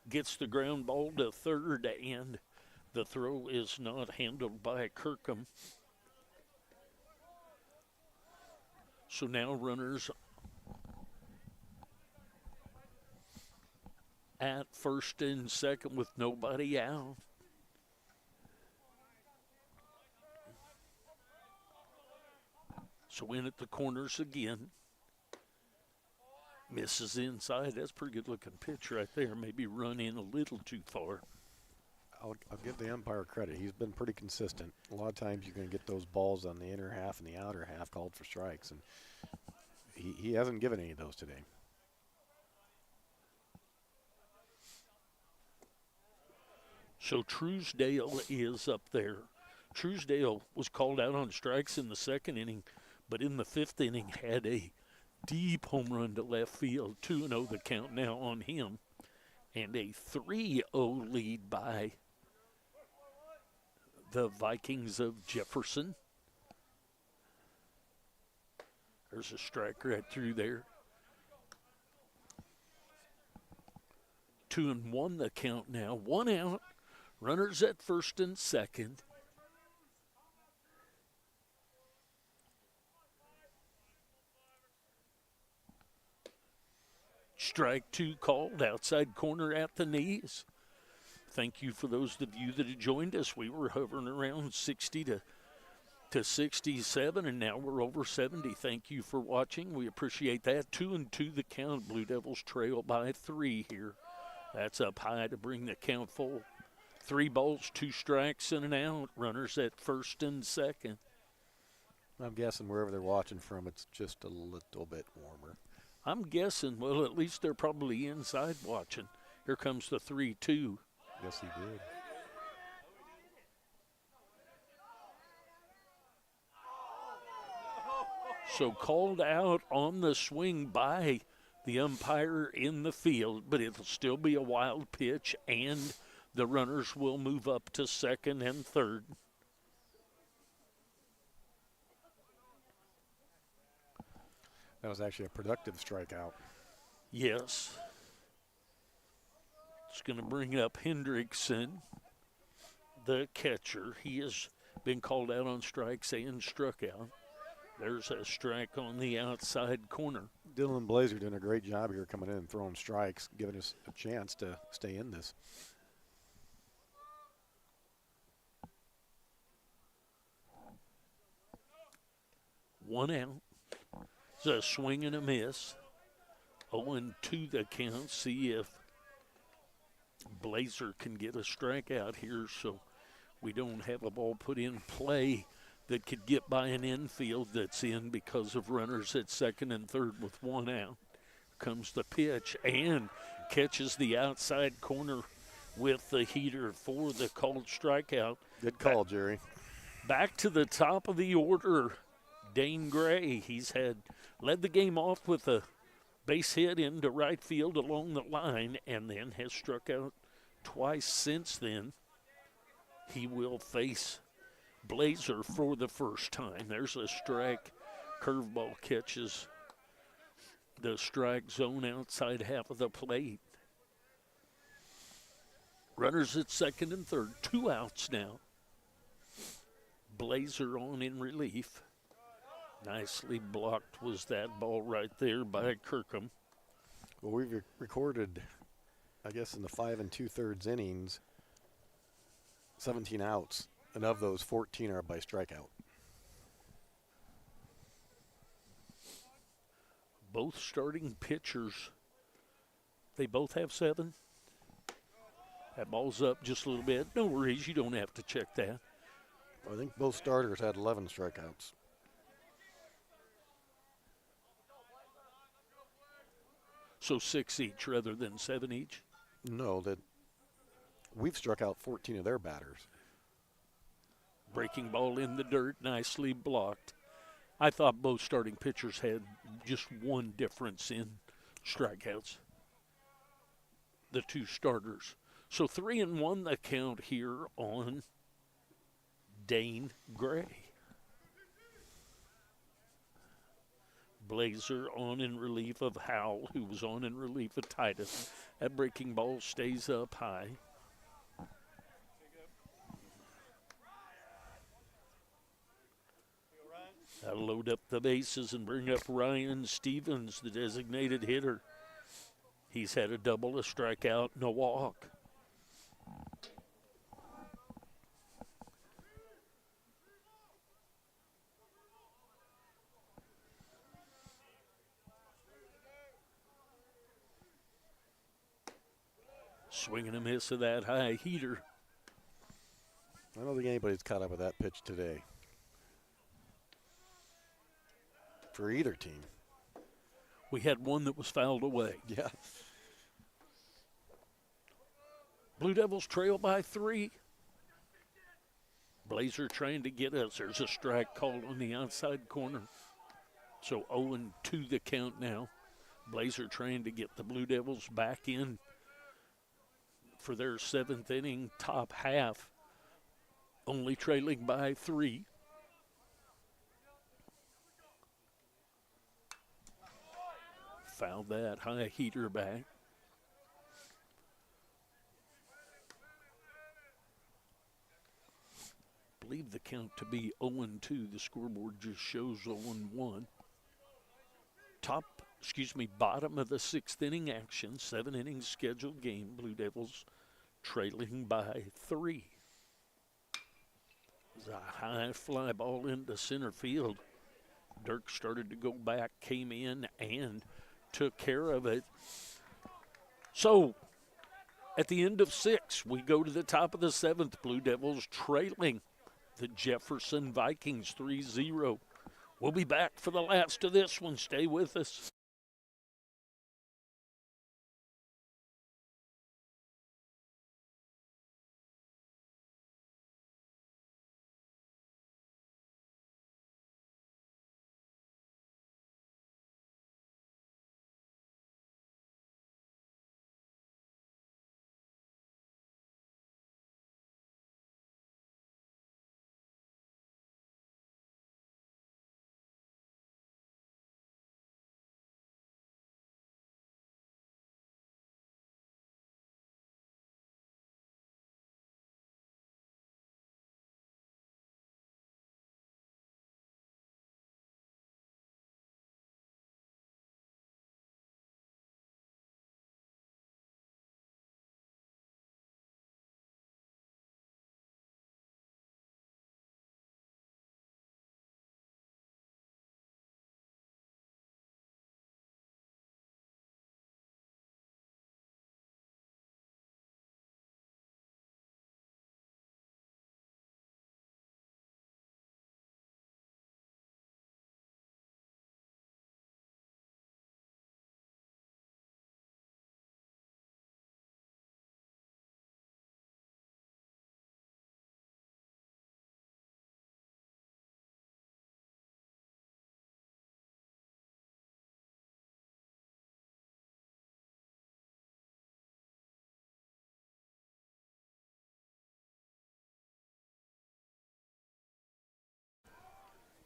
S1: Gets the ground ball to third, and the throw is not handled by Kirkham. So now runners at first and second with nobody out. So in at the corners again. Misses inside. That's a pretty good looking pitch right there. Maybe run in a little too far.
S2: I'll give the umpire credit. He's been pretty consistent. A lot of times you're going to get those balls on the inner half and the outer half called for strikes, and he hasn't given any of those today.
S1: So Truesdale is up there. Truesdale was called out on strikes in the second inning, but in the fifth inning had a deep home run to left field. 2-0 the count now on him, and a 3-0 lead by the Vikings of Jefferson. There's a strike right through there. 2-1 the count now. 1 out. Runners at first and second. Strike 2 called, outside corner at the knees. Thank you for those of you that have joined us. We were hovering around 60 to 67, and now we're over 70. Thank you for watching. We appreciate that. 2-2 the count. Blue Devils trail by 3 here. That's up high to bring the count full. 3 balls, 2 strikes, and an out. Runners at first and second.
S2: I'm guessing wherever they're watching from, it's just a little bit warmer.
S1: I'm guessing, well, at least they're probably inside watching. Here comes the 3-2.
S2: Yes, he did.
S1: So called out on the swing by the umpire in the field, but it'll still be a wild pitch, and the runners will move up to second and third.
S2: That was actually a productive strikeout.
S1: Yes. It's going to bring up Hendrickson, the catcher. He has been called out on strikes and struck out. There's a strike on the outside corner.
S2: Dylan Blazer doing a great job here coming in and throwing strikes, giving us a chance to stay in this.
S1: One out. It's a swing and a miss. 0-2 the count. See if Blazer can get a strikeout here so we don't have a ball put in play that could get by an infield that's in because of runners at second and third with 1 out. Comes the pitch and catches the outside corner with the heater for the called strikeout.
S2: Good call, Jerry.
S1: Back to the top of the order, Dane Gray. He's led the game off with a Base hit into right field along the line, and then has struck out twice since then. He will face Blazer for the first time. There's a strike. Curveball catches the strike zone outside half of the plate. Runners at second and third. 2 outs now. Blazer on in relief. Nicely blocked was that ball right there by Kirkham.
S2: Well, we've recorded, I guess, in the 5 2/3 innings, 17 outs, and of those, 14 are by strikeout.
S1: Both starting pitchers, they both have 7. That ball's up just a little bit. No worries, you don't have to check that.
S2: I think both starters had 11 strikeouts.
S1: So 6 each rather than 7 each?
S2: No, that we've struck out 14 of their batters.
S1: Breaking ball in the dirt, nicely blocked. I thought both starting pitchers had just one difference in strikeouts. The 2 starters. So 3-1 the count here on Dane Gray. Blazer on in relief of Howell, who was on in relief of Titus. That breaking ball stays up high. That'll load up the bases and bring up Ryan Stevens, the designated hitter. He's had a double, a strikeout, and a walk. Swing and a miss of that high heater.
S2: I don't think anybody's caught up with that pitch today for either team.
S1: We had one that was fouled away.
S2: Yeah.
S1: Blue Devils trail by 3. Blazer trying to get us. There's a strike called on the outside corner. So 0-2 the count now. Blazer trying to get the Blue Devils back in for their 7th inning top half. Only trailing by 3. Fouled that high heater back. Believe the count to be 0-2. The scoreboard just shows 0-1. Bottom of the 6th inning action. 7 innings scheduled game. Blue Devils trailing by 3. It was a high fly ball into center field. Dirk started to go back, came in, and took care of it. So, at the end of 6, we go to the top of the 7th. Blue Devils trailing the Jefferson Vikings 3-0. We'll be back for the last of this one. Stay with us.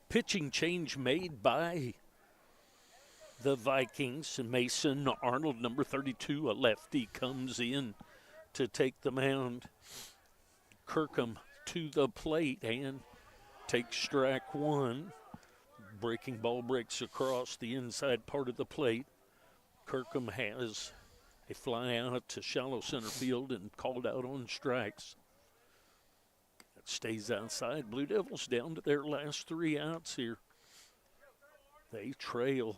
S1: Pitching change made by the Vikings. Mason Arnold, number 32, a lefty, comes in to take the mound. Kirkham to the plate and takes strike one. Breaking ball breaks across the inside part of the plate. Kirkham has a fly out to shallow center field and called out on strikes. It stays outside. Blue Devils down to their last 3 outs here. They trail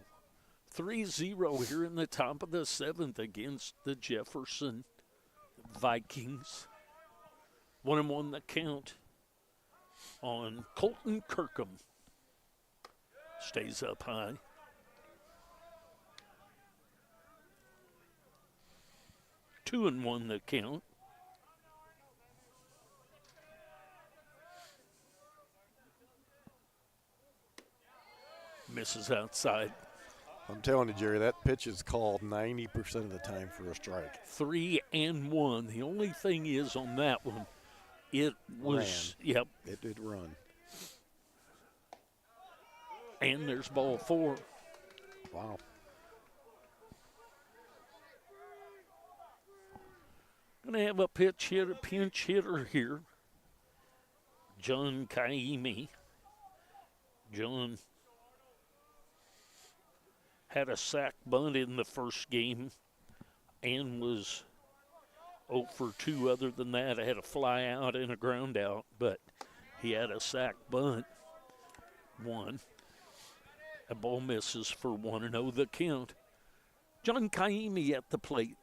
S1: 3-0 here in the top of the 7th against the Jefferson Vikings. 1-1 the count on Colton Kirkham. Stays up high. Two and one the count. Misses outside.
S2: I'm telling you, Jerry, that pitch is called 90% of the time for a strike.
S1: 3-1. The only thing is on that one, it was,
S2: Ran. It did run.
S1: And there's ball 4.
S2: Wow.
S1: Going to have a pinch hitter here. John Kaimi. John had a sac bunt in the first game and was 0 for 2 other than that. I had a fly out and a ground out, but he had a sac bunt. 1. A ball misses for 1-0 the count. John Kaimi at the plate.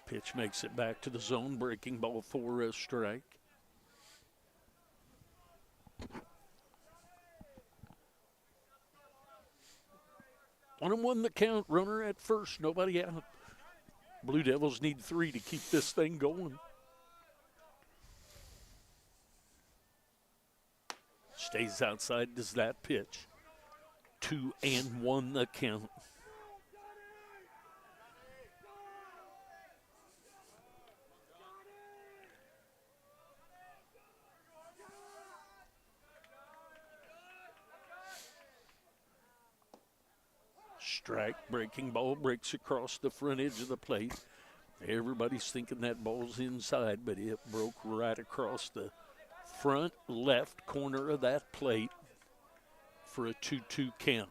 S1: Pitch makes it back to the zone. Breaking ball 4, a strike. One and one the count. Runner at first. Nobody out. Blue Devils need 3 to keep this thing going. Stays outside. Does that pitch? 2-1 the count. Strike, breaking ball, breaks across the front edge of the plate. Everybody's thinking that ball's inside, but it broke right across the front left corner of that plate for a 2-2 count.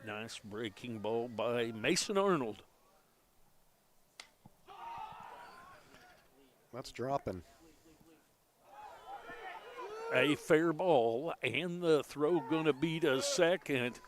S1: Nice breaking ball by Mason Arnold.
S2: That's dropping.
S1: A fair ball, and the throw going to be to second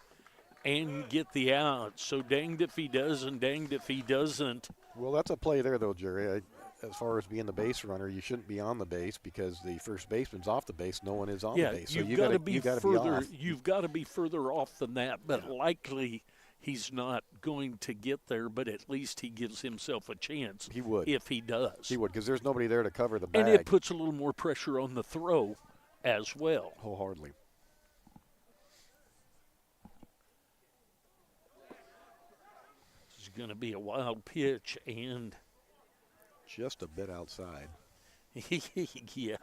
S1: and get the out. So danged if he does and danged if he doesn't.
S2: Well, that's a play there, though, Jerry. As far as being the base runner, you shouldn't be on the base because the first baseman's off the base. No one is on the base. So
S1: you've got to be further.
S2: Off.
S1: You've got to be further off than that. But likely he's not going to get there. But at least he gives himself a chance.
S2: He would
S1: if he does.
S2: He would because there's nobody there to cover the bag.
S1: And it puts a little more pressure on the throw as well.
S2: Wholeheartedly.
S1: This is going to be a wild pitch and
S2: just a bit outside.
S1: Yeah.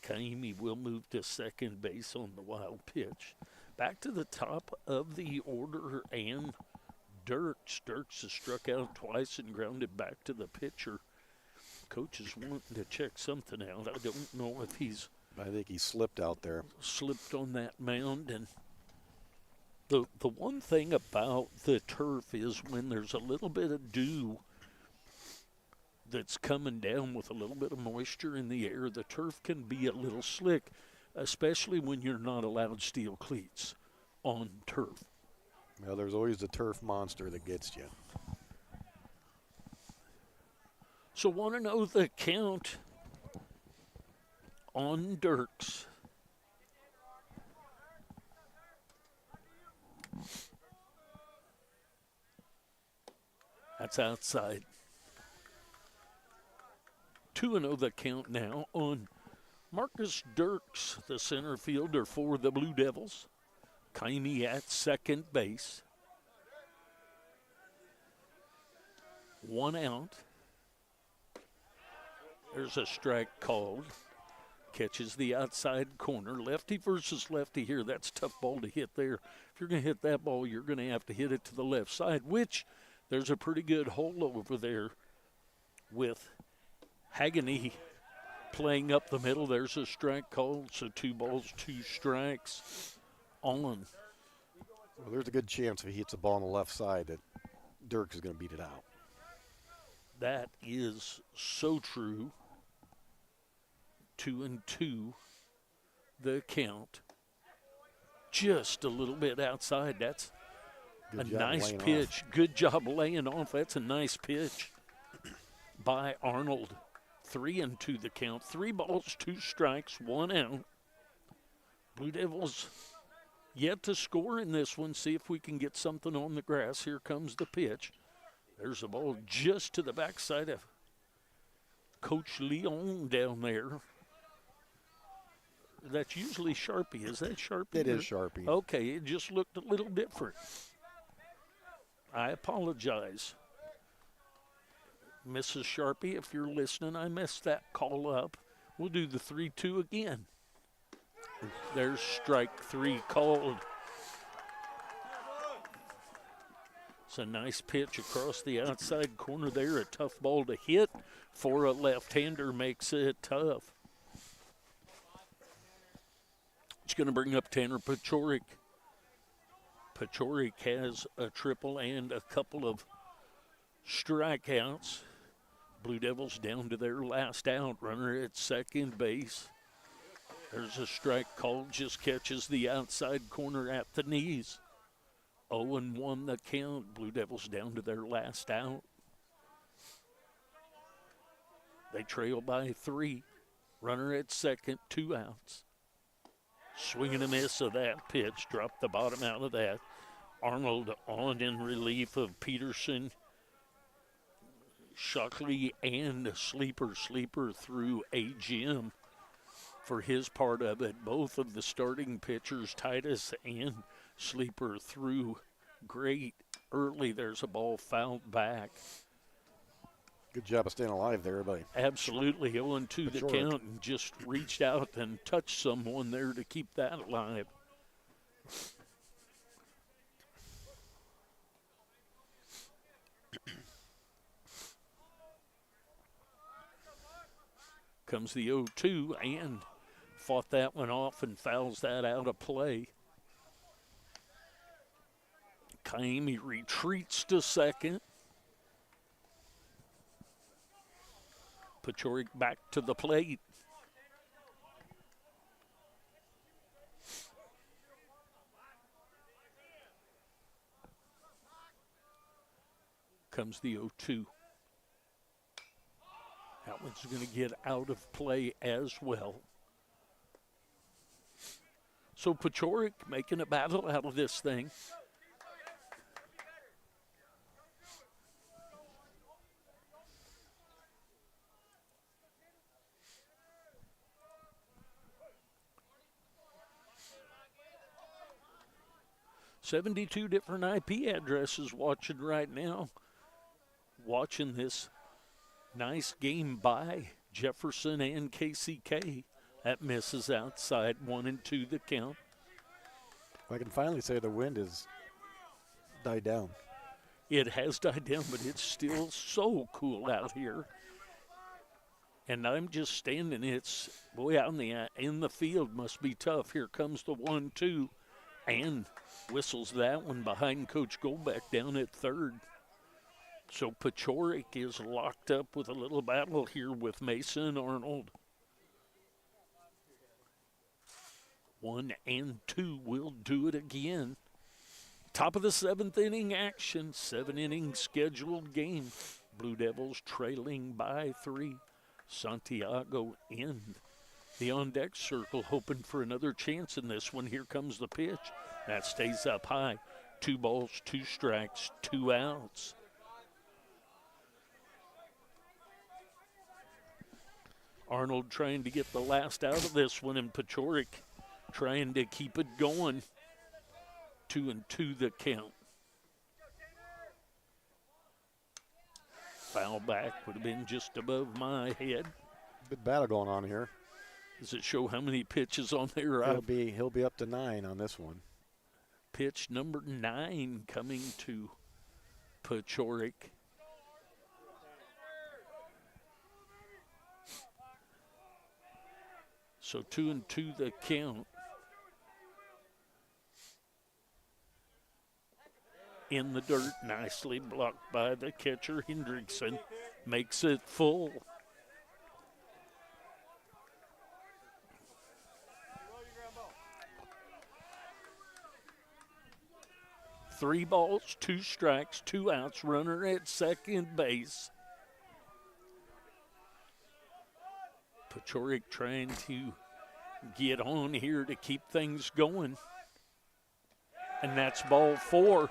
S1: Kaimi will move to second base on the wild pitch. Back to the top of the order, and Dirks. Dirks has struck out twice and grounded back to the pitcher. Coach is wanting to check something out. I don't know if he's...
S2: I think he slipped out there.
S1: Slipped on that mound. And the one thing about the turf is when there's a little bit of dew that's coming down with a little bit of moisture in the air, the turf can be a little slick, especially when you're not allowed steel cleats on turf.
S2: Well, there's always the turf monster that gets you.
S1: So want to know the count on Dirks. That's outside. 2-0 the count now on Marcus Dirks, the center fielder for the Blue Devils. Kaimi at second base. 1 out. There's a strike called. Catches the outside corner. Lefty versus lefty here. That's a tough ball to hit there. If you're going to hit that ball, you're going to have to hit it to the left side, which there's a pretty good hole over there with Haganey playing up the middle. There's a strike called, so 2 balls, 2 strikes on.
S2: Well, there's a good chance if he hits the ball on the left side that Dirk is going to beat it out.
S1: That is so true. 2-2, the count. Just a little bit outside. That's a nice pitch. Good job laying off. That's a nice pitch by Arnold. 3-2 the count. 3 balls, 2 strikes, 1 out. Blue Devils yet to score in this one. See if we can get something on the grass. Here comes the pitch. There's a ball just to the backside of Coach Leon down there. That's usually Sharpie. Is that Sharpie?
S2: It is Sharpie.
S1: Okay, it just looked a little different. I apologize. Mrs. Sharpie, if you're listening, I messed that call up. We'll do the 3-2 again. There's strike 3 called. It's a nice pitch across the outside corner there. A tough ball to hit for a left-hander makes it tough. It's going to bring up Tanner Pachorik. Pachorik has a triple and a couple of strikeouts. Blue Devils down to their last out. Runner at second base. There's a strike called. Just catches the outside corner at the knees. 0-1 the count. Blue Devils down to their last out. They trail by 3. Runner at second, 2 outs. Swing and a miss of that pitch. Dropped the bottom out of that. Arnold on in relief of Peterson. Shockley and Sleeper through a gym for his part of it. Both of the starting pitchers, Titus and Sleeper, threw great early. There's a ball fouled back.
S2: Good job of staying alive there, everybody.
S1: Absolutely. 0-2 the count, and just reached out and touched someone there to keep that alive. Comes the 0-2 and fought that one off and fouls that out of play. Kaimi retreats to second. Pachorik back to the plate. Comes the 0-2. That one's going to get out of play as well. So Pachorik making a battle out of this thing. $72 different IP addresses watching right now. Watching this nice game by Jefferson and KCAA. That misses outside. 1-2 the count.
S2: I can finally say the wind has died down.
S1: It has died down, but it's still so cool out here. And I'm just standing. It's, boy, out in the field must be tough. Here comes the 1-2 and whistles that one behind Coach Golbeck down at third. So Pachorik is locked up with a little battle here with Mason Arnold. 1-2 will do it again. Top of the 7th inning action, 7-inning scheduled game. Blue Devils trailing by 3. Santiago in the on-deck circle, hoping for another chance in this one. Here comes the pitch. That stays up high. 2 balls, 2 strikes, 2 outs. Arnold trying to get the last out of this one, and Pechoric trying to keep it going. 2-2 the count. Foul back would have been just above my head.
S2: Good battle going on here.
S1: Does it show how many pitches on there?
S2: He'll be up to 9 on this one.
S1: Pitch number 9 coming to Pechoric. So 2-2 the count. In the dirt, nicely blocked by the catcher. Hendrickson makes it full. Three balls, 2 strikes, 2 outs, runner at second base. Pechoric trying to get on here to keep things going. And that's ball 4.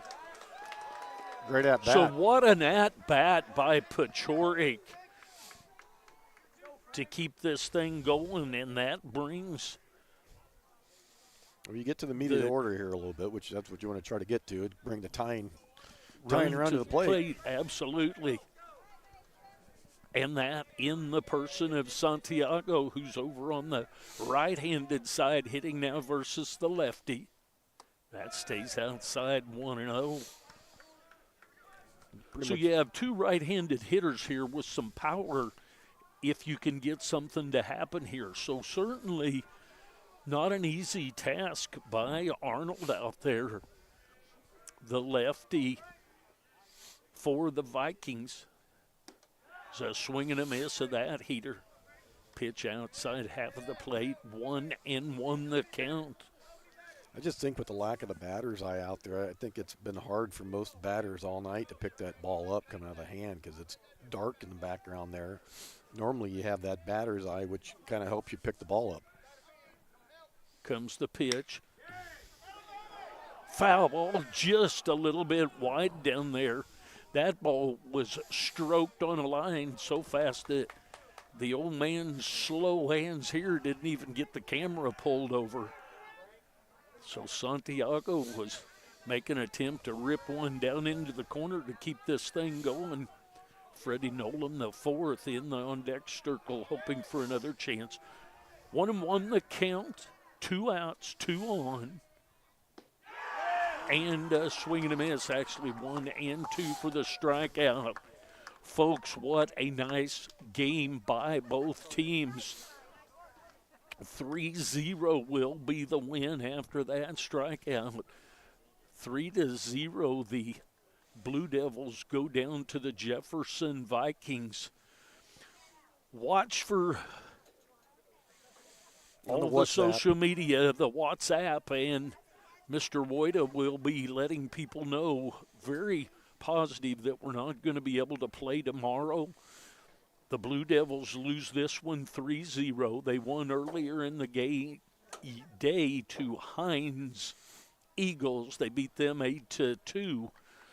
S2: Great at bat.
S1: So what an at bat by Pechoric to keep this thing going, and that brings.
S2: Well, you get to the meat of the order here a little bit, which that's what you want to try to get to. Bring the tying around to the plate. Absolutely.
S1: And that in the person of Santiago, who's over on the right-handed side, hitting now versus the lefty. That stays outside 1-0. So you have 2 right-handed hitters here with some power if you can get something to happen here. So certainly not an easy task by Arnold out there, the lefty for the Vikings. So a swing and a miss of that heater. Pitch outside half of the plate, 1-1 the count.
S2: I just think with the lack of the batter's eye out there, I think it's been hard for most batters all night to pick that ball up coming out of the hand because it's dark in the background there. Normally you have that batter's eye, which kind of helps you pick the ball up.
S1: Comes the pitch. Foul ball just a little bit wide down there. That ball was stroked on a line so fast that the old man's slow hands here didn't even get the camera pulled over. So Santiago was making an attempt to rip one down into the corner to keep this thing going. Freddie Nolan, the 4th, in the on-deck circle, hoping for another chance. 1-1 the count, 2 outs, 2 on. And a swing and a miss, actually 1 and 2 for the strikeout. Folks, what a nice game by both teams. 3-0 will be the win after that strikeout. 3-0, the Blue Devils go down to the Jefferson Vikings. Watch for all the social media, the WhatsApp, and Mr. Woida will be letting people know very positive that we're not going to be able to play tomorrow. The Blue Devils lose this one 3-0. They won earlier in the day to Hines Eagles. They beat them 8-2.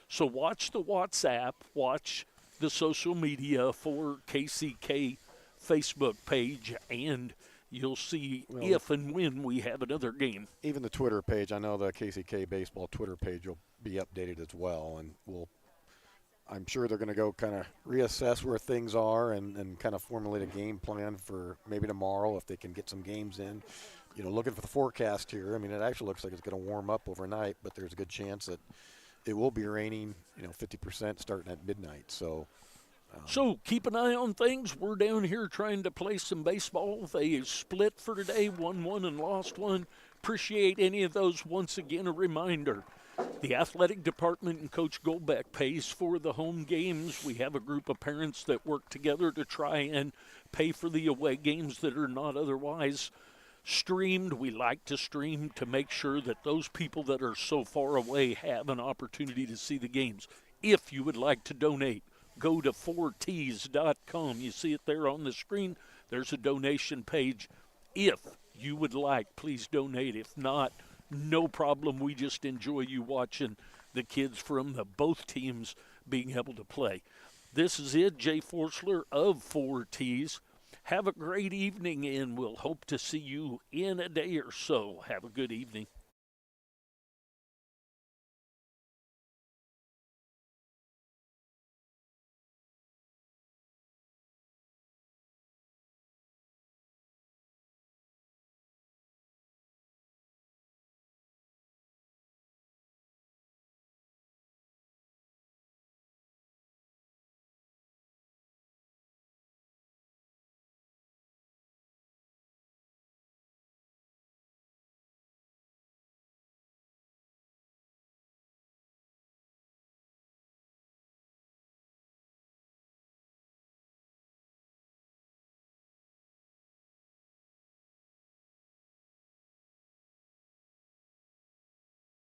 S1: So watch the WhatsApp, watch the social media for KCK Facebook page, and you'll see if and when we have another game.
S2: Even the Twitter page, I know the KCK Baseball Twitter page will be updated as well, and I'm sure they're going to go kind of reassess where things are and kind of formulate a game plan for maybe tomorrow if they can get some games in. You know, looking for the forecast here, I mean, it actually looks like it's going to warm up overnight, but there's a good chance that it will be raining, 50% starting at midnight. So
S1: keep an eye on things. We're down here trying to play some baseball. They split for today, won one and lost one. Appreciate any of those. Once again, a reminder. The athletic department and Coach Goldbeck pays for the home games. We have a group of parents that work together to try and pay for the away games that are not otherwise streamed. We like to stream to make sure that those people that are so far away have an opportunity to see the games. If you would like to donate, go to 4ts.com. You see it there on the screen. There's a donation page. If you would like, please donate. If not, no problem. We just enjoy you watching the kids from both teams being able to play. This is it. Jay Forsler of 4Ts Have a great evening, and we'll hope to see you in a day or so. Have a good evening.